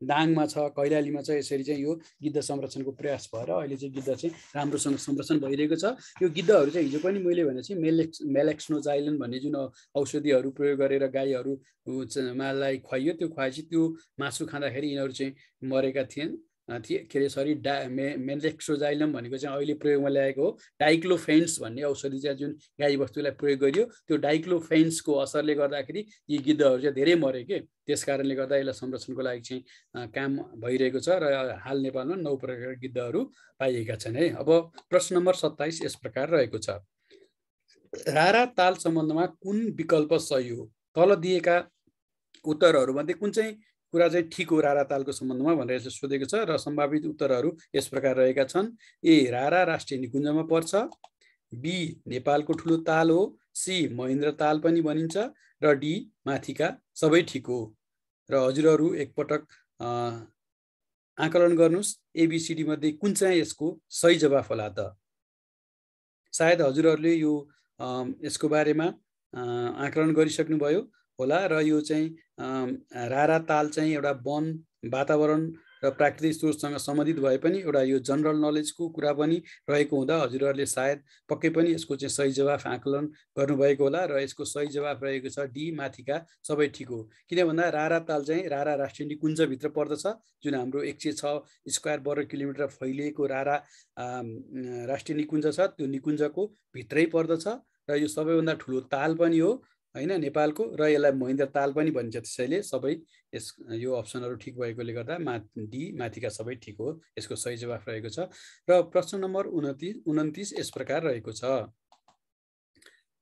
दाङमा छ, कैलालीमा छ। यसरी चाहिँ यो गिद्ध संरक्षणको प्रयास भएर अहिले चाहिँ गिद्ध चाहिँ राम्रोसँग संरक्षण भइरहेको छ। यो गिद्धहरू चाहिँ हिजो पनि मैले भने चाहिँ मेलेक्सोजाइलिन भन्ने जुन औषधिहरू प्रयोग गरेर गाईहरूलाई खुवाइयो, त्यो खुवाएपछि त्यो मासु खाँदाखेरि यिनीहरू चाहिँ मरेका थिए। मेलेक्सोजाइलम भनेको चाहिँ अहिले प्रयोगमा ल्याएको हो। डाइक्लोफेन्स भन्ने औषधि चाहिँ जुन गाई बस्तुलाई प्रयोग गरियो, त्यो डाइक्लोफेन्सको असरले गर्दाखेरि यी गिद्धहरू चाहिँ धेरै मरे के। त्यस कारणले गर्दा यसलाई संरक्षणको लागि चाहिँ काम भइरहेको छ। र हाल नेपालमा 9 प्रकारका गिद्धहरू पाइएका छन् है। अब प्रश्न नम्बर 27 यस प्रकार रहेको छ। रारा ताल सम्बन्धमा कुन विकल्प सही हो? तल दिएका उत्तरहरूमध्ये कुन चाहिँ कुरा चाहिँ ठिक हो रारा तालको सम्बन्धमा भनेर यसले सोधेको छ र सम्भावित उत्तरहरू यस प्रकार रहेका छन्। ए रारा राष्ट्रिय निकुञ्जमा पर्छ, बी नेपालको ठुलो ताल हो, सी महेन्द्र ताल पनि भनिन्छ र डी माथिका सबै ठिक हो। र हजुरहरू एकपटक आकलन गर्नुस् एबीसीडी मध्ये कुन चाहिँ यसको सही जवाफ होला त। सायद हजुरहरूले यो यसको बारेमा आकलन गरिसक्नुभयो होला र यो चाहिँ रारा ताल चाहिँ एउटा वन वातावरण र प्राकृतिक स्रोतसँग सम्बन्धित भए पनि एउटा यो जनरल नलेजको कुरा पनि रहेको हुँदा हजुरहरूले सायद पक्कै पनि यसको चाहिँ सही जवाफ आकलन गर्नुभएको होला र यसको सही जवाफ रहेको छ डी माथिका सबै ठिक हो। किन भन्दा रारा ताल चाहिँ रारा राष्ट्रिय निकुञ्जभित्र पर्दछ, जुन हाम्रो 106 स्क्वायर वर्ग किलोमिटर फैलिएको रारा राष्ट्रिय निकुञ्ज छ, त्यो निकुञ्जको भित्रै पर्दछ र यो सबैभन्दा ठुलो ताल पनि हो हैन नेपालको, र यसलाई महेन्द्र ताल पनि भनिन्छ। त्यसैले सबै यो अप्सनहरू ठिक भएकोले गर्दा डी माथिका सबै ठिक हो, यसको सही जवाफ रहेको छ। र प्रश्न नम्बर 29 यस प्रकार रहेको छ।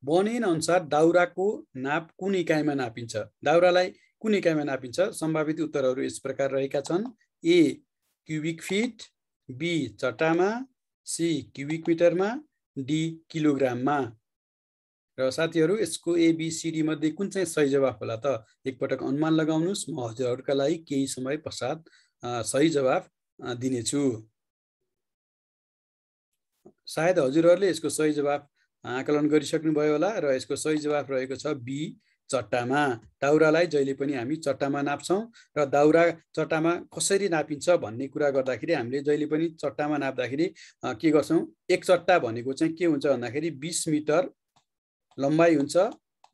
बनैन अनुसार दाउराको नाप कुन इकाइमा नापिन्छ? दाउरालाई कुन इकाइमा नापिन्छ? सम्भावित उत्तरहरू यस प्रकार रहेका छन्। ए क्युबिक फिट, बी चट्टामा, सी क्युबिक मिटरमा, डी किलोग्राममा। र साथीहरू यसको एबीसीडी मध्ये कुन चाहिँ सही जवाफ होला त? एकपटक अनुमान लगाउनुस्, म हजुरहरूका लागि केही समय पश्चात सही जवाफ दिनेछु। सायद हजुरहरूले यसको सही जवाफ आकलन गरिसक्नुभयो होला र यसको सही जवाफ रहेको छ बी चट्टामा। दाउरालाई जहिले पनि हामी चट्टामा नाप्छौँ र दाउरा चट्टामा कसरी नापिन्छ भन्ने कुरा गर्दाखेरि हामीले जहिले पनि चट्टामा नाप्दाखेरि के गर्छौँ, एक चट्टा भनेको चाहिँ के हुन्छ भन्दाखेरि 20 मिटर लम्बाइ हुन्छ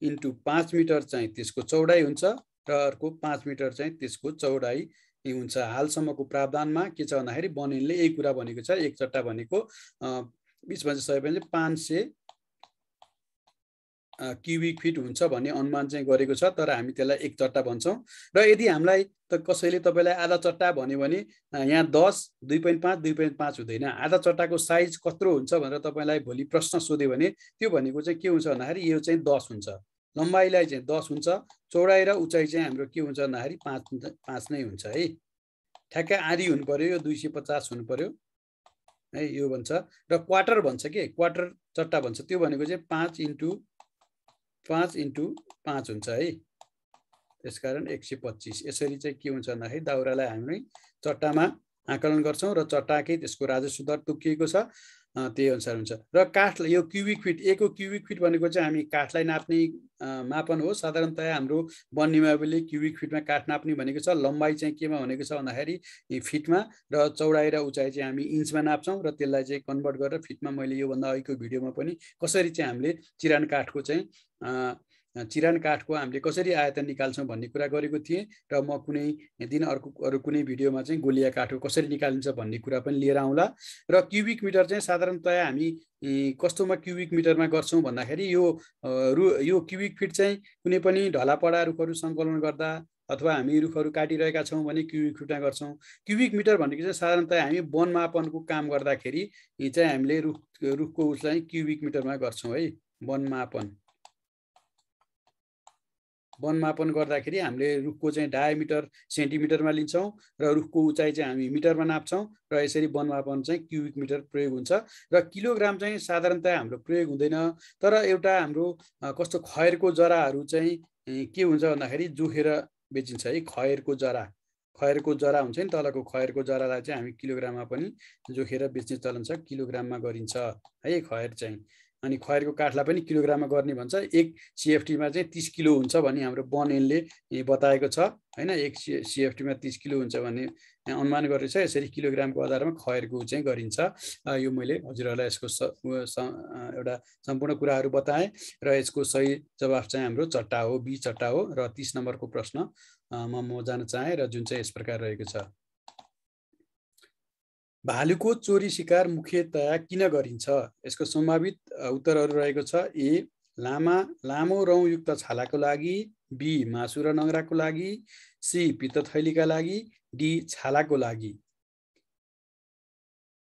इन्टु 5 मिटर चाहिँ त्यसको चौडाइ हुन्छ र अर्को 5 मिटर चाहिँ त्यसको चौडाइ हुन्छ। हालसम्मको प्रावधानमा के छ भन्दाखेरि बनैनले यही कुरा भनेको छ, एक चट्टा भनेको 20 × 100 500 क्युबिक फिट हुन्छ भन्ने अनुमान चाहिँ गरेको छ, तर हामी त्यसलाई एक चट्टा भन्छौँ। र यदि हामीलाई त कसैले तपाईँलाई आधा चट्टा भन्यो भने यहाँ 10, 2.5, 2.5 हुँदैन, आधा चट्टाको साइज कत्रो हुन्छ भनेर तपाईँलाई भोलि प्रश्न सोध्यो भने त्यो भनेको चाहिँ के हुन्छ भन्दाखेरि यो चाहिँ 10 हुन्छ, लम्बाइलाई चाहिँ 10 हुन्छ, चौडाइ र उचाइ चाहिँ हाम्रो के हुन्छ भन्दाखेरि 5 नै हुन्छ है। ठ्याक्कै आधी हुनु पर्यो, यो 250 हुनु पर्यो है, यो भन्छ। र क्वार्टर भन्छ के, क्वार्टर चट्टा भन्छ, त्यो भनेको चाहिँ 5 × 5 हुन्छ है। त्यसकारण 125। यसरी चाहिँ के हुन्छ भन्दाखेरि दाउरालाई हामी चट्टामा आकलन गर्छौँ र चट्टाकै त्यसको राजस्व दर तोकिएको छ, त्यही अनुसार हुन्छ। र काठलाई यो क्युबिक फिट, एको क्युबिक फिट भनेको चाहिँ हामी काठलाई नाप्ने मापन हो। साधारणतया हाम्रो वन नियमावलीले क्युबिक फिटमा काठ नाप्ने भनेको छ। लम्बाइ चाहिँ केमा भनेको छ भन्दाखेरि फिटमा र चौडाइ र उचाइ चाहिँ हामी इन्चमा नाप्छौँ र त्यसलाई चाहिँ कन्भर्ट गरेर फिटमा मैले योभन्दा अघिको भिडियोमा पनि कसरी चाहिँ हामीले चिरान काठको हामीले कसरी आयतन निकाल्छौँ भन्ने कुरा गरेको थिएँ र म कुनै दिन अरू कुनै भिडियोमा चाहिँ गोलिया काठको कसरी निकालिन्छ भन्ने कुरा पनि लिएर आउँला। र क्युबिक मिटर चाहिँ साधारणतया हामी कस्तोमा क्युबिक मिटरमा गर्छौँ भन्दाखेरि यो क्युबिक फिट चाहिँ कुनै पनि ढलापडा रुखहरू सङ्कलन गर्दा अथवा हामी रुखहरू काटिरहेका छौँ भने क्युबिक फिटमा गर्छौँ। क्युबिक मिटर भनेको चाहिँ साधारणतया हामी वन मापनको काम गर्दाखेरि चाहिँ हामीले रुखको उसलाई क्युबिक मिटरमा गर्छौँ है। वन मापन गर्दाखेरि हामीले रुखको चाहिँ डायमिटर सेन्टिमिटरमा लिन्छौँ र रुखको उचाइ चाहिँ हामी मिटरमा नाप्छौँ र यसरी वन मापन चाहिँ क्युबिक मिटर प्रयोग हुन्छ। र किलोग्राम चाहिँ साधारणतया हाम्रो प्रयोग हुँदैन, तर एउटा हाम्रो कस्तो खयरको जराहरू चाहिँ के हुन्छ भन्दाखेरि जोखेर बेचिन्छ है। खयरको जरा हुन्छ नि, तलको खयरको जरालाई चाहिँ हामी किलोग्राममा पनि जोखेर बेच्ने चलन छ, किलोग्राममा गरिन्छ है खयर चाहिँ। अनि खयरको काठलाई पनि किलोग्राममा गर्ने भन्छ। एक सिएफटीमा चाहिँ 30 किलो हुन्छ भन्ने हाम्रो बनएनले बताएको छ हैन। एक सिएफटीमा 30 किलो हुन्छ भन्ने अनुमान गरेको छ। यसरी किलोग्रामको आधारमा खयरको चाहिँ गरिन्छ। यो मैले हजुरहरूलाई यसको एउटा सम्पूर्ण कुराहरू बताएँ र यसको सही जवाफ चाहिँ हाम्रो चट्टा हो, बी चट्टा हो। र 30 नम्बरको प्रश्न म जान चाहेँ र जुन चाहिँ यस प्रकार रहेको छ। भालुको चोरी शिकार मुख्यतया किन गरिन्छ? यसको सम्भावित उत्तरहरू रहेको छ। ए लामो रौँयुक्त छालाको लागि, बी मासु र नङ्ग्राको लागि, सी पित्त थैलीका लागि, डी छालाको लागि।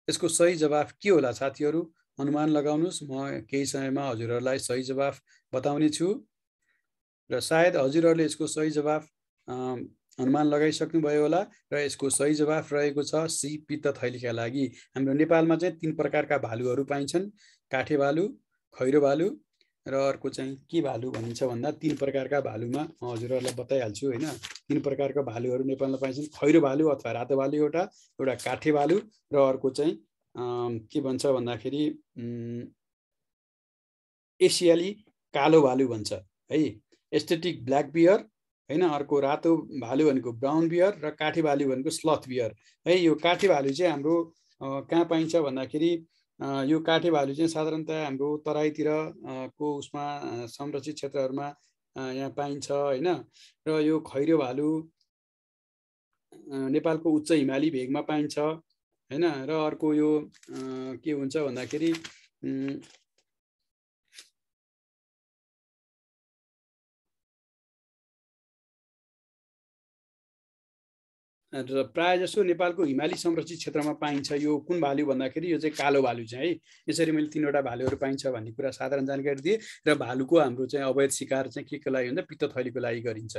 यसको सही जवाफ के होला साथीहरू? अनुमान लगाउनुस्, म केही समयमा हजुरहरूलाई सही जवाफ बताउने छु र सायद हजुरहरूले यसको सही जवाफ अनुमान लगाइसक्नुभयो होला र यसको सही जवाफ रहेको छ सी पित्त थैलीका लागि। हाम्रो नेपालमा चाहिँ 3 प्रकारका भालुहरू पाइन्छन्, काठे भालु, खैरो भालु र अर्को चाहिँ के भालु भनिन्छ भन्दा 3 प्रकारका भालुमा म हजुरहरूलाई बताइहाल्छु हैन। 3 प्रकारका भालुहरू नेपालमा पाइन्छन्, खैरो भालु अथवा रातो भालु एउटा काठे भालु र अर्को चाहिँ के भन्छ भन्दाखेरि एसियाली कालो भालु भन्छ है। एस्थेटिक ब्ल्याक बियर हैन, अर्को रातो भालु भनेको ब्राउन बियर र काठे भालु भनेको स्लथ बियर है। यो काठे भालु चाहिँ हाम्रो कहाँ पाइन्छ भन्दाखेरि यो काठे भालु चाहिँ साधारणतया हाम्रो तराईतिर को उसमा संरक्षित क्षेत्रहरूमा यहाँ पाइन्छ हैन। र यो खैरो भालु नेपालको उच्च हिमाली भेगमा पाइन्छ हैन। र अर्को यो के हुन्छ भन्दाखेरि र प्राय जसो नेपालको हिमाली संरक्षित क्षेत्रमा पाइन्छ। यो कुन भालु भन्दाखेरि यो चाहिँ कालो भालु चाहिँ है। यसरी मैले 3वटा भालुहरू पाइन्छ भन्ने कुरा साधारण जानकारी दिए। र भालुको हाम्रो चाहिँ अवैध शिकार चाहिँ के लागि हुन्छ, पित्त थैलीको लागि गरिन्छ।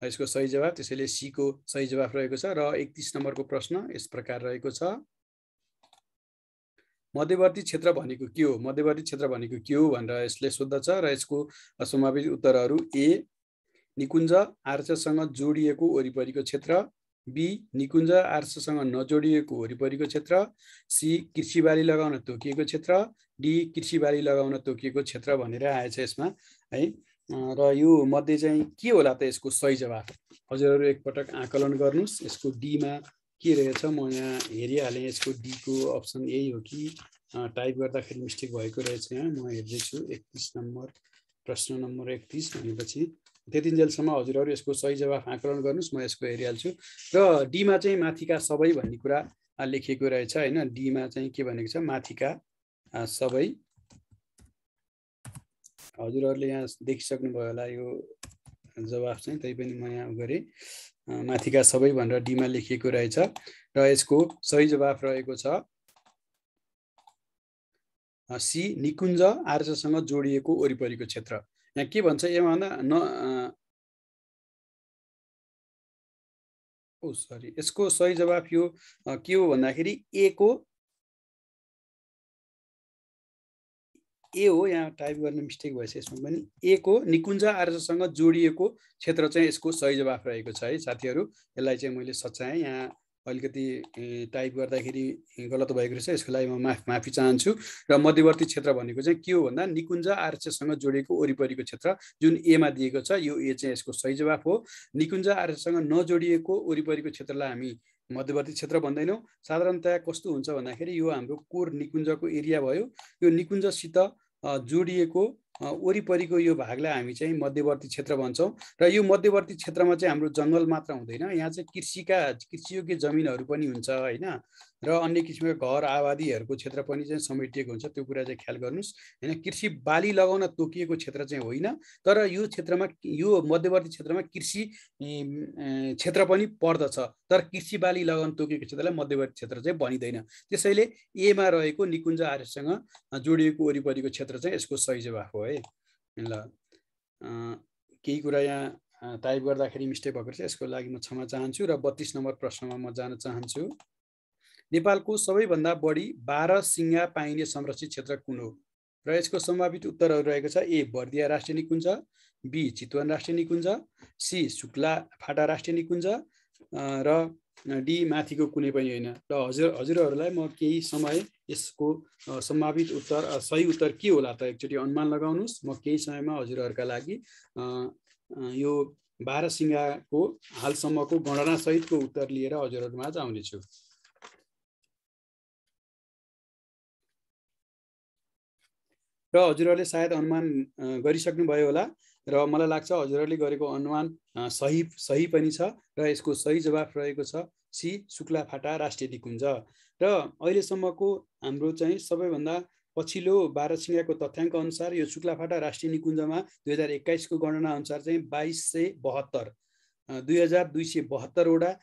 यसको सही जवाफ त्यसैले सी को सही जवाफ रहेको छ। र 31 नम्बरको प्रश्न यस प्रकार रहेको छ, मध्यवर्ती क्षेत्र भनेको के हो? मध्यवर्ती क्षेत्र भनेको के हो भनेर यसले सोध्दछ र यसको सम्भावित उत्तरहरू ए निकुञ्ज आर्चसँग जोडिएको वरिपरिको क्षेत्र, बी निकुञ्ज आर्चसँग नजोडिएको वरिपरिको क्षेत्र, सी कृषिबाली लगाउन तोकिएको क्षेत्र, डी कृषिबाली लगाउन तोकिएको क्षेत्र भनेर आएछ यसमा है। र यो मध्ये चाहिँ के होला त यसको सही जवाफ? हजुरहरू एकपटक आकलन गर्नुस्। यसको डीमा के रहेछ म यहाँ हेरिहालेँ। यसको डी को अप्सन यही हो कि टाइप गर्दाखेरि मिस्टेक भएको रहेछ। यहाँ म हेर्दैछु 31 नम्बर प्रश्न नम्बर 31 भनेपछि त्यतिन्जेलसम्म हजुरहरू यसको सही जवाफ आकलन गर्नुस्, म यसको हेरिहाल्छु। र डीमा चाहिँ माथिका सबै भन्ने कुरा लेखिएको रहेछ हैन। डीमा चाहिँ के भनेको छ, माथिका सबै। हजुरहरूले यहाँ देखिसक्नुभयो होला यो जवाफ चाहिँ, तैपनि म यहाँ गरेँ माथिका सबै भनेर डीमा लेखिएको रहेछ। र यसको सही जवाफ रहेको छ सी निकुञ्ज आर्चसँग जोडिएको वरिपरिको क्षेत्र। यहाँ के भन्छ ए भन्दा सरी, यसको सही जवाफ यो के हो भन्दाखेरि ए को ए हो। यहाँ टाइप गर्ने मिस्टेक भएछ यसमा पनि। ए को निकुञ्ज आर्चसँग जोडिएको क्षेत्र चाहिँ यसको सही जवाफ रहेको छ है साथीहरू। यसलाई चाहिँ मैले सच्याएँ, यहाँ अलिकति टाइप गर्दाखेरि गलत भएको रहेछ, यसको लागि म माफी चाहन्छु। र मध्यवर्ती क्षेत्र भनेको चाहिँ के हो भन्दा निकुञ्ज आर्चसँग जोडिएको वरिपरिको क्षेत्र जुन एमा दिएको छ, यो ए चाहिँ यसको सही जवाफ हो। निकुञ्ज आर्चसँग नजोडिएको वरिपरिको क्षेत्रलाई हामी मध्यवर्ती क्षेत्र भन्दैनौँ। साधारणतया कस्तो हुन्छ भन्दाखेरि यो हाम्रो कोर निकुञ्जको एरिया भयो, यो निकुञ्जसित जोडिएको वरिपरिको यो भागलाई हामी चाहिँ मध्यवर्ती क्षेत्र भन्छौँ। र यो मध्यवर्ती क्षेत्रमा चाहिँ हाम्रो जङ्गल मात्र हुँदैन, यहाँ चाहिँ कृषियोग्य जमिनहरू पनि हुन्छ हैन। र अन्य किसिमका घर आबादीहरूको क्षेत्र पनि चाहिँ समेटिएको हुन्छ, त्यो कुरा चाहिँ ख्याल गर्नुस् हैन। कृषि बाली लगाउन तोकिएको क्षेत्र चाहिँ होइन, तर यो क्षेत्रमा यो मध्यवर्ती क्षेत्रमा कृषि क्षेत्र पनि पर्दछ, तर कृषि बाली लगाउन तोकिएको क्षेत्रलाई मध्यवर्ती क्षेत्र चाहिँ भनिँदैन। त्यसैले एमा रहेको निकुञ्ज आर्चसँग जोडिएको वरिपरिको क्षेत्र चाहिँ यसको सही जवाफ हो है। ल केही कुरा यहाँ टाइप गर्दाखेरि मिस्टेक भएको छ, यसको लागि म क्षमा चाहन्छु। र 32 नम्बर प्रश्नमा म जान चाहन्छु। नेपालको सबैभन्दा बढी 12 सिङ्गा पाइने संरक्षित क्षेत्र कुन हो? र यसको सम्भावित उत्तरहरू रहेको छ ए बर्दिया राष्ट्रिय निकुञ्ज, बी चितवन राष्ट्रिय निकुञ्ज, सी शुक्ला फाटा राष्ट्रिय निकुञ्ज र डी माथिको कुनै पनि होइन। र हजुरहरूलाई म केही समय यसको सम्भावित उत्तर सही उत्तर के होला त एकचोटि अनुमान लगाउनुस्। म केही समयमा हजुरहरूका लागि यो 12 सिङ्गाको हालसम्मको गणना सहितको उत्तर लिएर हजुरहरूमा आउनेछु। र हजुरहरूले सायद अनुमान गरिसक्नुभयो होला र मलाई लाग्छ हजुरहरूले गरेको अनुमान सही पनि छ। र यसको सही जवाफ रहेको छ सी शुक्ला फाटा राष्ट्रिय निकुञ्ज। र अहिलेसम्मको हाम्रो चाहिँ सबैभन्दा पछिल्लो 12 सिङ्गाको तथ्याङ्क अनुसार यो शुक्ला फाटा राष्ट्रिय निकुञ्जमा 2021 को गणना अनुसार चाहिँ 2272 2272 वटा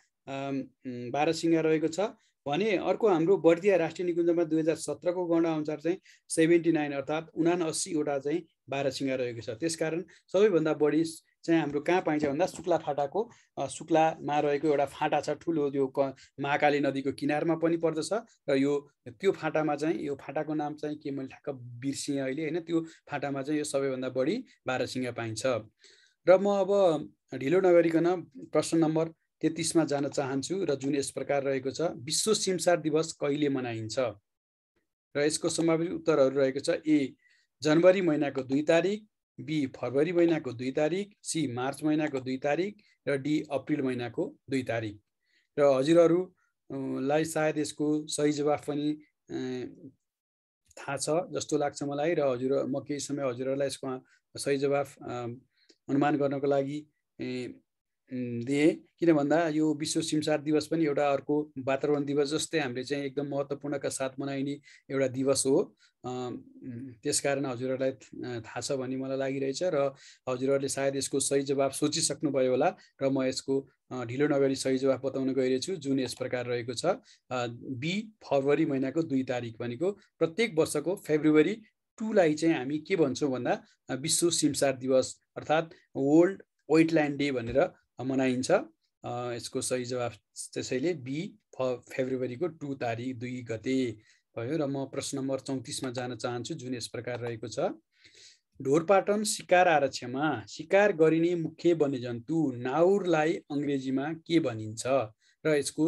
12 सिङ्गा रहेको छ भने अर्को हाम्रो बर्दिया राष्ट्रिय निकुञ्जमा 2017 को गणना अनुसार चाहिँ 79 अर्थात् 79 वटा चाहिँ 12 सिङ्गा रहेको छ। त्यसकारण सबैभन्दा बढी चाहिँ हाम्रो कहाँ पाइन्छ भन्दा शुक्ला फाटाको शुक्लामा रहेको एउटा फाटा छ ठुलो, यो महाकाली नदीको किनारमा पनि पर्दछ र त्यो फाटामा चाहिँ यो फाटाको नाम चाहिँ के मैले ठ्याक्क बिर्सिएँ अहिले होइन। त्यो फाटामा चाहिँ यो सबैभन्दा बढी बारहसिङ्गा पाइन्छ। र म अब ढिलो नगरिकन प्रश्न नम्बर 33 मा जान चाहन्छु र जुन यस प्रकार रहेको छ, विश्व सिमसार दिवस कहिले मनाइन्छ? र यसको सम्भावित उत्तरहरू रहेको छ ए जनवरी महिनाको 2 तारिक, बी फरवरी महिनाको 2 तारिक, सी मार्च महिनाको 2 तारिक र डी अप्रिल महिनाको 2 तारिक। र हजुरहरूलाई सायद यसको सही जवाफ पनि थाहा छ जस्तो लाग्छ मलाई, र म केही समय हजुरहरूलाई यसको सही जवाफ अनुमान गर्नको लागि दिए। किन भन्दा यो विश्व सिमसार दिवस पनि एउटा अर्को वातावरण दिवस जस्तै हामीले चाहिँ एकदम महत्त्वपूर्णका साथ मनाइने एउटा दिवस हो। त्यसकारण हजुरहरूलाई थाहा छ भन्ने मलाई लागिरहेछ र हजुरहरूले सायद यसको सही जवाफ सोचिसक्नुभयो होला र म यसको ढिलो नगरी सही जवाफ बताउन गइरहेछु, जुन यस प्रकार रहेको छ बी फरवरी महिनाको 2 तारिक भनेको प्रत्येक वर्षको फेब्रुअरी 2 लाई चाहिँ हामी के भन्छौँ भन्दा विश्व सिमसार दिवस अर्थात् वर्ल्ड वेटल्यान्ड डे भनेर मनाइन्छ। यसको सही जवाफ त्यसैले बी फेब्रुअरीको 2 तारिक 2 गते भयो। र म प्रश्न नम्बर 34 मा जान चाहन्छु, जुन यस प्रकार रहेको छ ढोरपाटन शिकार आरक्षमा शिकार गरिने मुख्य वन्यजन्तु नाउरलाई अङ्ग्रेजीमा के भनिन्छ? र यसको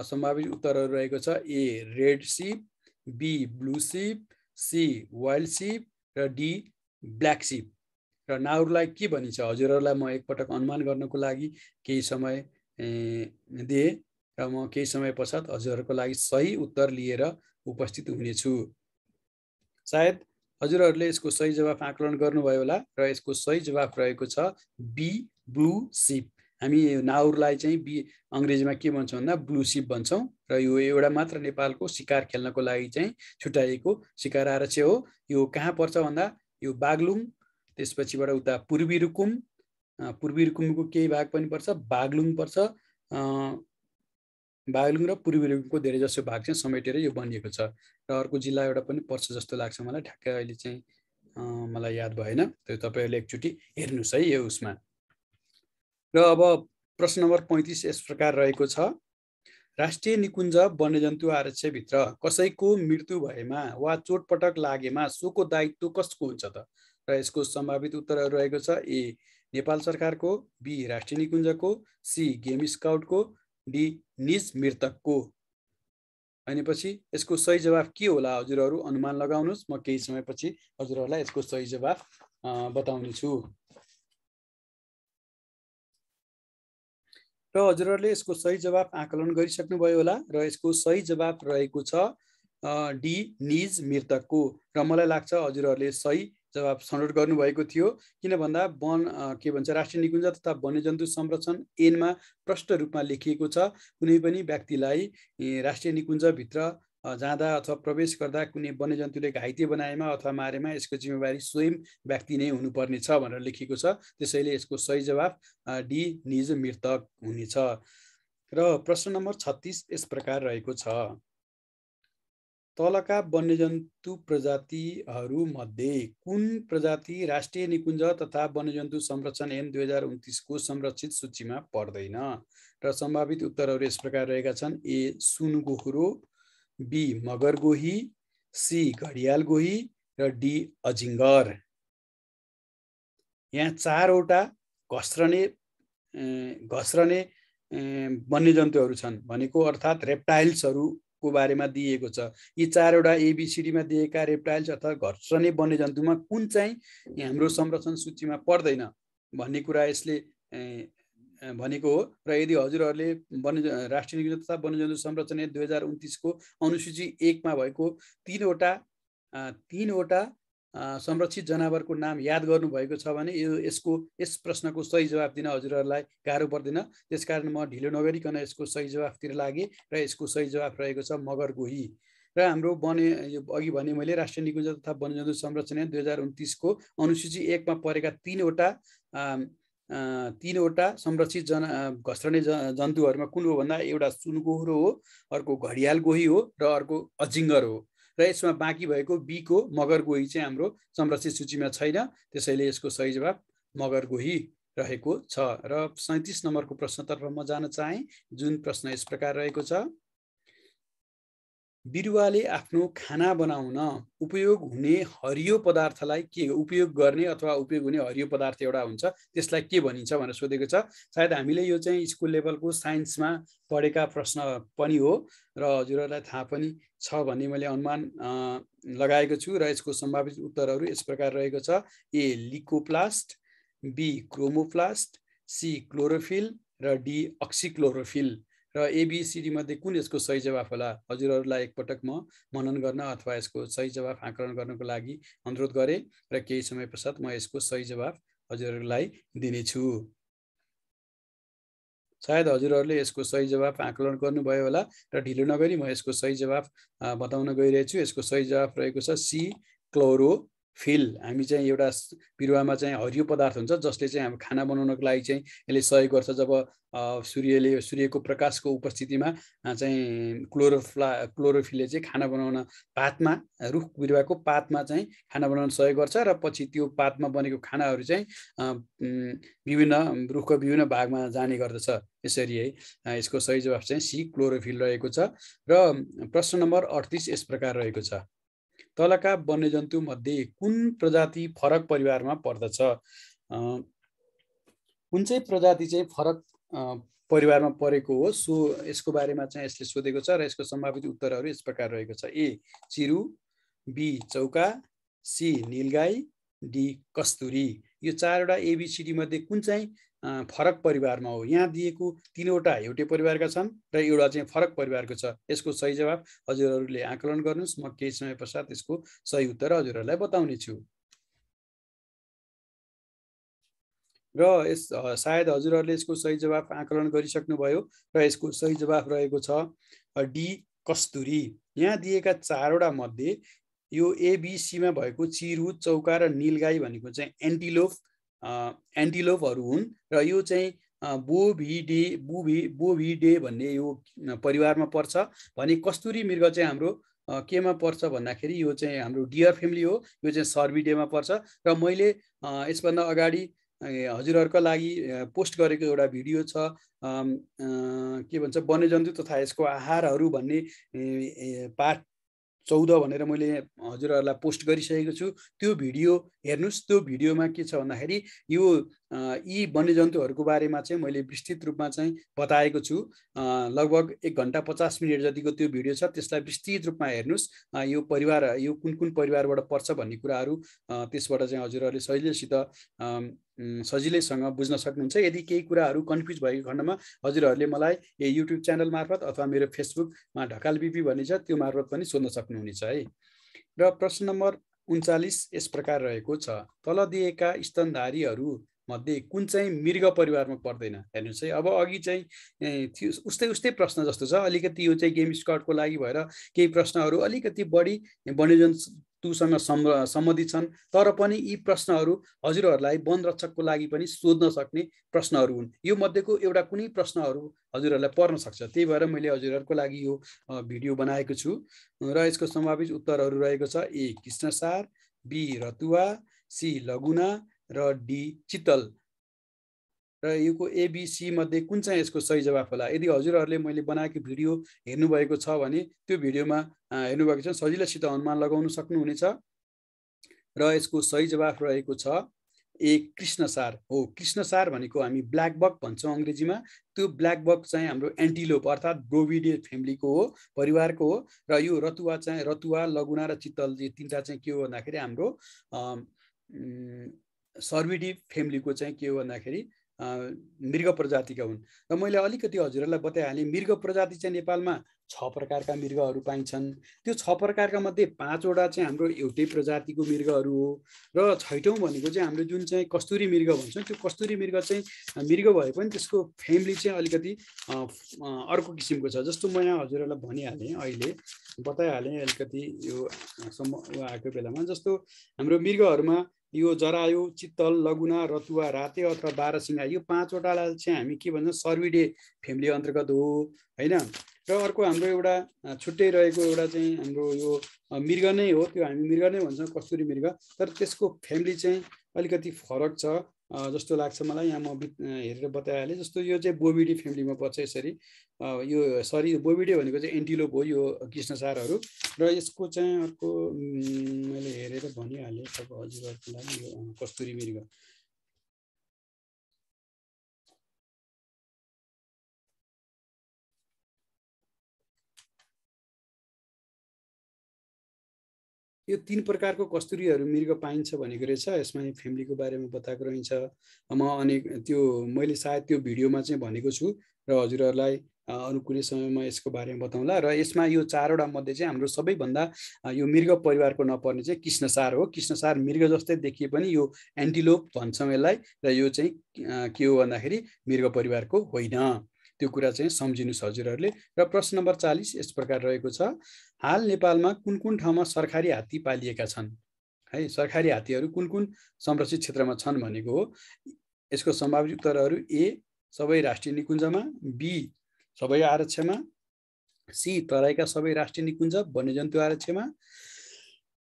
सम्भावित उत्तरहरू रहेको छ ए रेड सिप, बी ब्लू सिप, सी वाइल्ड सिप र डी ब्ल्याक सिप। र नाउरलाई के भनिन्छ हजुरहरूलाई म एकपटक अनुमान गर्नको लागि केही समय दिए र म केही समय पश्चात हजुरहरूको लागि सही उत्तर लिएर उपस्थित हुनेछु। सायद हजुरहरूले यसको सही जवाफ आकलन गर्नुभयो होला र यसको सही जवाफ रहेको छ बी ब्लू सिप। हामी नाउरलाई चाहिँ बी अङ्ग्रेजीमा के भन्छौँ भन्दा ब्लू सिप भन्छौँ र यो एउटा मात्र नेपालको शिकार खेल्नको लागि चाहिँ छुट्याइएको शिकार आरक्ष हो। यो कहाँ पर्छ भन्दा यो बागलुङ, त्यसपछिबाट उता पूर्वी रुकुमको केही भाग पनि पर्छ, बागलुङ पर्छ, बागलुङ र पूर्वी रुकुमको धेरै जसो भाग चाहिँ समेटेर यो बनिएको छ र अर्को जिल्ला एउटा पनि पर्छ जस्तो लाग्छ मलाई, ठ्याक्कै अहिले चाहिँ मलाई याद भएन। त्यो तपाईँहरूले एकचोटि हेर्नुहोस् है यो उसमा। र अब प्रश्न नम्बर 35 यस प्रकार रहेको छ राष्ट्रिय निकुञ्ज वन्यजन्तु आरक्षभित्र कसैको मृत्यु भएमा वा चोटपटक लागेमा सोको दायित्व कसको हुन्छ त? र यसको सम्भावित उत्तरहरू रहेको छ ए नेपाल सरकारको, बी राष्ट्रिय निकुञ्जको, सी गेम स्काउटको, डी निज मृतकको। भनेपछि यसको सही जवाफ के होला हजुरहरू अनुमान लगाउनुहोस्। म केही समयपछि हजुरहरूलाई यसको सही जवाफ बताउने छु। र हजुरहरूले यसको सही जवाफ आकलन गरिसक्नुभयो होला र यसको सही जवाफ रहेको छ डी निज मृतकको। र मलाई लाग्छ हजुरहरूले सही जवाफ छनौट गर्नुभएको थियो, किन भन्दा के भन्छ राष्ट्रिय निकुञ्ज तथा वन्यजन्तु संरक्षण ऐनमा प्रष्ट रूपमा लेखिएको छ कुनै पनि व्यक्तिलाई राष्ट्रिय निकुञ्जभित्र जाँदा अथवा प्रवेश गर्दा कुनै वन्यजन्तुले घाइते बनाएमा अथवा मारेमा यसको जिम्मेवारी स्वयं व्यक्ति नै हुनुपर्ने छ भनेर लेखिएको छ। त्यसैले यसको सही जवाफ डी निज मृतक हुनेछ। र प्रश्न नम्बर 36 यस प्रकार रहेको छ तलका वन्यजन्तु प्रजातिहरू मध्ये कुन प्रजाति राष्ट्रिय निकुञ्ज तथा वन्यजन्तु संरक्षण ऐन 2029 को संरक्षित सूचीमा पर्दैन? र सम्भावित उत्तरहरू यस प्रकार रहेका छन् ए सुनगोहुरो, बी मगरगोही, सी घडियाल गोही र डी अजिङ्गर। यहाँ 4वटा घस्रने वन्यजन्तुहरू छन् भनेको अर्थात् रेप्टाइल्सहरू को बारेमा दिएको छ। यी 4वटा एबीसीडीमा दिएका रेप्टाइल्स अर्थात् घस्रने वन्यजन्तुमा कुन चाहिँ हाम्रो संरक्षण सूचीमा पर्दैन भन्ने कुरा यसले भनेको हो। र यदि हजुरहरूले राष्ट्रिय निकुञ्ज तथा वन्यजन्तु संरक्षण ऐन 2029 को अनुसूची 1 मा भएको तीनवटा संरक्षित जनावरको नाम याद गर्नुभएको छ भने यस प्रश्नको सही जवाफ दिन हजुरहरूलाई गाह्रो पर्दैन। त्यसकारण म ढिलो नगरिकन यसको सही जवाफतिर लागेँ र यसको सही जवाफ रहेको छ मगरगोही। र हाम्रो अघि भने मैले राष्ट्रिय निकुञ्ज तथा वन्यजन्तु संरक्षण ऐन 2029 को अनुसूची 1 मा परेका तीनवटा संरक्षित घस्रने जन्तुहरूमा कुन हो भन्दा एउटा सुनगोहुरो हो, अर्को घडियाल गोही हो र अर्को अजिङ्गर हो। र यसमा बाँकी भएको बी को मगरगोही चाहिँ हाम्रो संरक्षित सूचीमा छैन। त्यसैले यसको सही जवाफ मगरगोही रहेको छ। र 37 नम्बरको प्रश्नतर्फ म जान चाहे, जुन प्रश्न यस प्रकार रहेको छ, बिरुवाले आफ्नो खाना बनाउन उपयोग हुने हरियो पदार्थलाई के उपयोग गर्ने अथवा उपयोग हुने हरियो पदार्थ एउटा हुन्छ, त्यसलाई के भनिन्छ भनेर सोधेको छ। सायद हामीले यो चाहिँ स्कुल लेभलको साइन्समा पढेका प्रश्न पनि हो र हजुरहरूलाई थाहा पनि छ भन्ने मैले अनुमान लगाएको छु र यसको सम्भावित उत्तरहरू यस प्रकार रहेको छ। ए Leukoplast, be chromoplast, C chlorophyll र डी अक्सिक्लोरोफिल। र एबीसीडी मध्ये कुन यसको सही जवाफ होला? हजुरहरूलाई एकपटक म मनन गर्न अथवा यसको सही जवाफ आकलन गर्नको लागि अनुरोध गरेँ र केही समय पश्चात म यसको सही जवाफ हजुरहरूलाई दिनेछु। सायद हजुरहरूले यसको सही जवाफ आकलन गर्नुभयो होला र ढिलो नगरी म यसको सही जवाफ बताउन गइरहेछु। यसको सही जवाफ रहेको छ सी क्लोरोफिल। हामी चाहिँ एउटा बिरुवामा चाहिँ हरियो पदार्थ हुन्छ जसले चाहिँ हाम्रो खाना बनाउनको लागि चाहिँ यसले सहयोग गर्छ। जब सूर्यको प्रकाशको उपस्थितिमा चाहिँ क्लोरोफिलले चाहिँ खाना बनाउन पातमा, रुख बिरुवाको पातमा चाहिँ खाना बनाउन सहयोग गर्छ र पछि त्यो पातमा बनेको खानाहरू चाहिँ विभिन्न रुखको विभिन्न भागमा जाने गर्दछ। यसरी है यसको सही जवाफ चाहिँ सी क्लोरोफिल रहेको छ। र प्रश्न नम्बर 38 यस प्रकार रहेको छ, तलका वन्यजन्तु मध्ये कुन प्रजाति फरक परिवारमा पर्दछ? कुन चाहिँ प्रजाति चाहिँ फरक परिवारमा परेको हो, सो यसको बारेमा चाहिँ यसले सोधेको छ र यसको सम्भावित उत्तरहरू यस प्रकार रहेको छ। ए चिरु, बी चौका, सी नीलगाई, डी कस्तुरी। यो चारवटा एबीसीडी मध्ये कुन चाहिँ फरक परिवारमा हो? यहाँ दिएको तीनवटा एउटै परिवारका छन् र एउटा चाहिँ फरक परिवारको छ। यसको सही जवाफ हजुरहरूले आकलन गर्नुहोस्। म केही समय पश्चात यसको सही उत्तर हजुरहरूलाई बताउने छु। र यस सायद हजुरहरूले यसको सही जवाफ आकलन गरिसक्नुभयो र यसको सही जवाफ रहेको छ डी कस्तुरी। यहाँ दिएका चारवटा मध्ये यो एबीसीमा भएको चिरु, चौका र नीलगाई भनेको चाहिँ एन्टिलोपहरू हुन् र यो चाहिँ बोभिडे भन्ने यो परिवारमा पर्छ भने कस्तुरी मृग चाहिँ हाम्रो केमा पर्छ भन्दाखेरि यो चाहिँ हाम्रो डियर फ्यामिली हो। यो चाहिँ सर्भिडेमा पर्छ र मैले यसभन्दा अगाडि हजुरहरूको लागि पोस्ट गरेको एउटा भिडियो छ के भन्छ वन्यजन्तु तथा यसको आहारहरू भन्ने पार्ट 14 भनेर मैले हजुरहरूलाई पोस्ट गरिसकेको छु। त्यो भिडियो हेर्नुस्। त्यो भिडियोमा के छ भन्दाखेरि यो यी वन्यजन्तुहरूको बारेमा चाहिँ मैले विस्तृत रूपमा चाहिँ बताएको छु। लगभग 1 घण्टा 50 मिनट जतिको त्यो भिडियो छ, त्यसलाई विस्तृत रूपमा हेर्नुस्। यो परिवार यो कुन कुन परिवारबाट पर्छ भन्ने कुराहरू त्यसबाट चाहिँ हजुरहरूले सजिलैसँग बुझ्न सक्नुहुन्छ। यदि केही कुराहरू कन्फ्युज भएको खण्डमा हजुरहरूले मलाई युट्युब च्यानल मार्फत अथवा मेरो फेसबुकमा ढकाल बिपी भन्ने छ त्यो मार्फत पनि सोध्न सक्नुहुनेछ है। र प्रश्न नम्बर 39 यस प्रकार रहेको छ, तल दिएका स्तनधारीहरू मध्ये कुन चाहिँ मृग परिवारमा पर्दैन? हेर्नुहोस् है, अब अघि चाहिँ उस्तै प्रश्न जस्तो छ। अलिकति यो चाहिँ गेम स्क्वाडको लागि भएर केही प्रश्नहरू अलिकति बढी वन्यजन्तुसँग सम्बन्धित छन्, तर पनि यी प्रश्नहरू हजुरहरूलाई वन रक्षकको लागि पनि सोध्न सक्ने प्रश्नहरू हुन्। यो मध्येको एउटा कुनै प्रश्नहरू हजुरहरूलाई पर्न सक्छ, त्यही भएर मैले हजुरहरूको लागि यो भिडियो बनाएको छु। र यसको सम्भावित उत्तरहरू रहेको छ ए कृष्णसार, बी रतुवा, सी लगुना र डी चितल। र यो एबीसी मध्ये कुन चाहिँ यसको सही जवाफ होला? यदि हजुरहरूले मैले बनाएको भिडियो हेर्नुभएको छ भने त्यो भिडियोमा हेर्नुभएको छ सजिलैसित अनुमान लगाउन सक्नुहुनेछ। र यसको सही जवाफ रहेको छ ए कृष्णसार हो। कृष्णसार भनेको हामी ब्ल्याक बक भन्छौँ अङ्ग्रेजीमा। त्यो ब्ल्याक बक चाहिँ हाम्रो एन्टिलोप अर्थात् ब्रोभिडे फ्यामिलीको हो, परिवारको हो। र यो रतुवा चाहिँ रतुवा, लगुना र चितल यो तीनटा चाहिँ के हो भन्दाखेरि हाम्रो सर्भिडी फ्यामिलीको चाहिँ के हो भन्दाखेरि मृग प्रजातिका हुन्। र मैले अलिकति हजुरहरूलाई बताइहालेँ, मृग प्रजाति चाहिँ नेपालमा 6 प्रकारका मृगहरू पाइन्छन्। त्यो 6 प्रकारका मध्ये 5 वटा चाहिँ हाम्रो एउटै प्रजातिको मृगहरू हो। र 6औँ भनेको चाहिँ हाम्रो जुन चाहिँ कस्तुरी मृग भन्छौँ, त्यो कस्तुरी मृग चाहिँ मृग भए पनि त्यसको फ्यामिली चाहिँ अलिकति अर्को किसिमको छ। जस्तो म यहाँ हजुरहरूलाई भनिहालेँ, अहिले बताइहालेँ अलिकति यो आएको बेलामा। जस्तो हाम्रो मृगहरूमा यो जरायु, चित्तल, लगुना, रतुवा, राते अथवा बारसिंगा यो 5 वटालाई चाहिँ हामी के भन्छौँ सर्भिडे फ्यामिली अन्तर्गत हो हैन। र अर्को हाम्रो एउटा छुट्टै रहेको एउटा चाहिँ हाम्रो यो मृग नै हो, त्यो हामी मृग नै भन्छौँ कस्तुरी मृग, तर त्यसको फ्यामिली चाहिँ अलिकति फरक छ। जस्तो लाग्छ मलाई। यहाँ म हेरेर बताइहालेँ। जस्तो यो चाहिँ बोभिडी फ्यामिलीमा पर्छ यसरी। यो सरी बोभिडी भनेको चाहिँ एन्टिलोप हो यो कृष्णसारहरू। र यसको चाहिँ अर्को मैले हेरेर भनिहालेँ अब हजुरहरूको लागि यो कस्तुरी मृग। यो 3 प्रकारको कस्तुरीहरू मृग पाइन्छ भनेको रहेछ। यसमा फ्यामिलीको बारेमा बताएको रहन्छ। म अनेक त्यो मैले सायद त्यो भिडियोमा चाहिँ भनेको छु र हजुरहरूलाई अरू कुनै समयमा यसको बारेमा बताउँला। र यसमा यो 4वटा मध्ये चाहिँ हाम्रो सबैभन्दा यो मृग परिवारको नपर्ने चाहिँ कृष्णसार हो। कृष्णसार मृग जस्तै देखिए पनि यो एन्टिलोप भन्छौँ यसलाई। र यो चाहिँ के हो भन्दाखेरि मृग परिवारको होइन। त्यो कुरा चाहिँ सम्झिनुहोस् हजुरहरूले। र प्रश्न नम्बर 40 यस प्रकार रहेको छ। हाल नेपालमा कुन कुन ठाउँमा सरकारी हात्ती पालिएका छन्? है, सरकारी हात्तीहरू कुन कुन संरक्षित क्षेत्रमा छन् भनेको हो। यसको सम्भावित उत्तरहरू: ए सबै राष्ट्रिय निकुञ्जमा, बी सबै आरक्षमा, सी तराईका सबै राष्ट्रिय निकुञ्ज वन्यजन्तु आरक्षमा,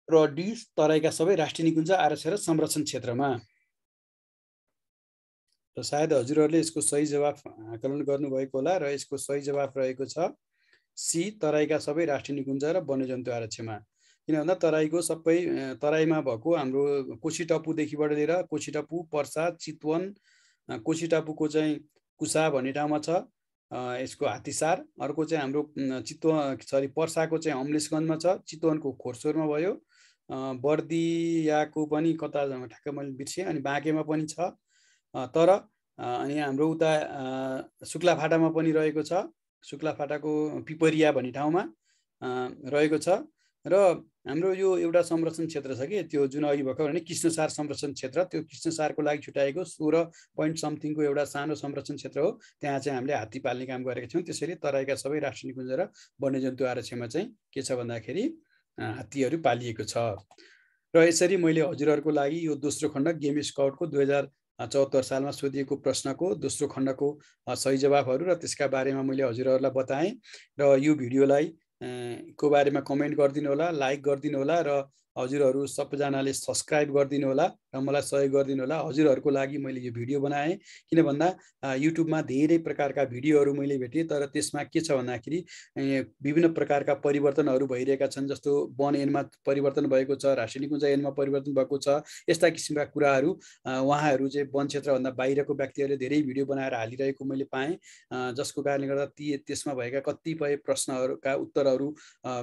र डी तराईका सबै राष्ट्रिय निकुञ्ज आरक्ष र संरक्षण क्षेत्रमा। र सायद हजुरहरूले यसको सही जवाफ आकलन गर्नुभएको होला। र यसको सही जवाफ रहेको छ सी तराईका सबै राष्ट्रिय निकुञ्ज र वन्यजन्तु आरक्षमा। किन भन्दा तराईको सबै तराईमा भएको हाम्रो कोशी टापुदेखिबाट लिएर कोशी टापु, पर्सा, चितवन, कोशी टापुको चाहिँ कुसा भन्ने ठाउँमा छ यसको हात्तीसार। अर्को चाहिँ हाम्रो पर्साको चाहिँ अमलेशगञ्जमा छ, चितवनको खोरसोरमा भयो, बर्दियाको पनि कता ठ्याक्क मैले बिर्सेँ, अनि बाँकेमा पनि छ। तर अनि हाम्रो उता शुक्लाफाटामा पनि रहेको छ। शुक्लाफाटाको पिपरिया भन्ने ठाउँमा रहेको छ। र हाम्रो यो एउटा संरक्षण क्षेत्र छ कि त्यो जुन अघि भर्खर भने कृष्णसार संरक्षण क्षेत्र, त्यो कृष्णसारको लागि छुट्याएको 16.समथिङको एउटा सानो संरक्षण क्षेत्र हो। त्यहाँ चाहिँ हामीले हात्ती पाल्ने काम गरेका छौँ। त्यसैले तराईका सबै राष्ट्रिय निकुञ्ज र वन्यजन्तु आरक्षमा चाहिँ के छ भन्दाखेरि हात्तीहरू पालिएको छ। र यसरी मैले हजुरहरूको लागि यो दोस्रो खण्ड गेम स्काउटको 2074 सालमा सोधिएको प्रश्नको दोस्रो खण्डको सही जवाफहरू र त्यसका बारेमा मैले हजुरहरूलाई बताएँ। र यो भिडियोलाई को बारेमा कमेन्ट गरिदिनु होला, लाइक गरिदिनु होला, र हजुरहरू सबैजनाले सब्सक्राइब गरिदिनु होला र मलाई सहयोग गरिदिनु होला। हजुरहरूको लागि मैले यो भिडियो बनाएँ किन भन्दा युट्युबमा धेरै प्रकारका भिडियोहरू मैले भेटेँ, तर त्यसमा के छ भन्दाखेरि विभिन्न प्रकारका परिवर्तनहरू भइरहेका छन्। जस्तो वन ऐनमा परिवर्तन भएको छ, राष्ट्रिय निकुञ्ज ऐनमा परिवर्तन भएको छ। यस्ता किसिमका कुराहरू उहाँहरू चाहिँ वन क्षेत्रभन्दा बाहिरको व्यक्तिहरूले धेरै भिडियो बनाएर हालिरहेको मैले पाएँ, जसको कारणले गर्दा त्यसमा भएका कतिपय प्रश्नहरूका उत्तरहरू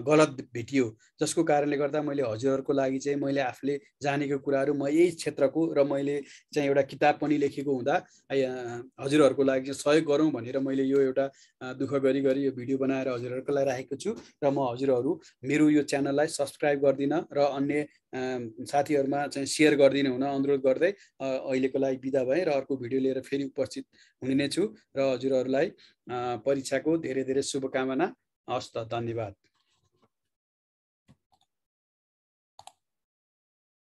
गलत भेटियो। जसको कारणले गर्दा मैले हजुरहरूको लागि चाहिँ मैले आफूले जानेको कुराहरू म यही क्षेत्रको र मैले चाहिँ एउटा किताब पनि लेखेको हुँदा हजुरहरूको लागि सहयोग गरौँ भनेर मैले यो एउटा दुःख गरी यो भिडियो बनाएर हजुरहरूको लागि राखेको छु। र म हजुरहरू मेरो यो च्यानललाई सब्सक्राइब गर्दिन र अन्य साथीहरूमा चाहिँ सेयर गरिदिनु हुन अनुरोध गर्दै अहिलेको लागि बिदा भएँ र अर्को भिडियो लिएर फेरि उपस्थित हुने नै छु। र हजुरहरूलाई परीक्षाको धेरै धेरै शुभकामना। हस् त, धन्यवाद।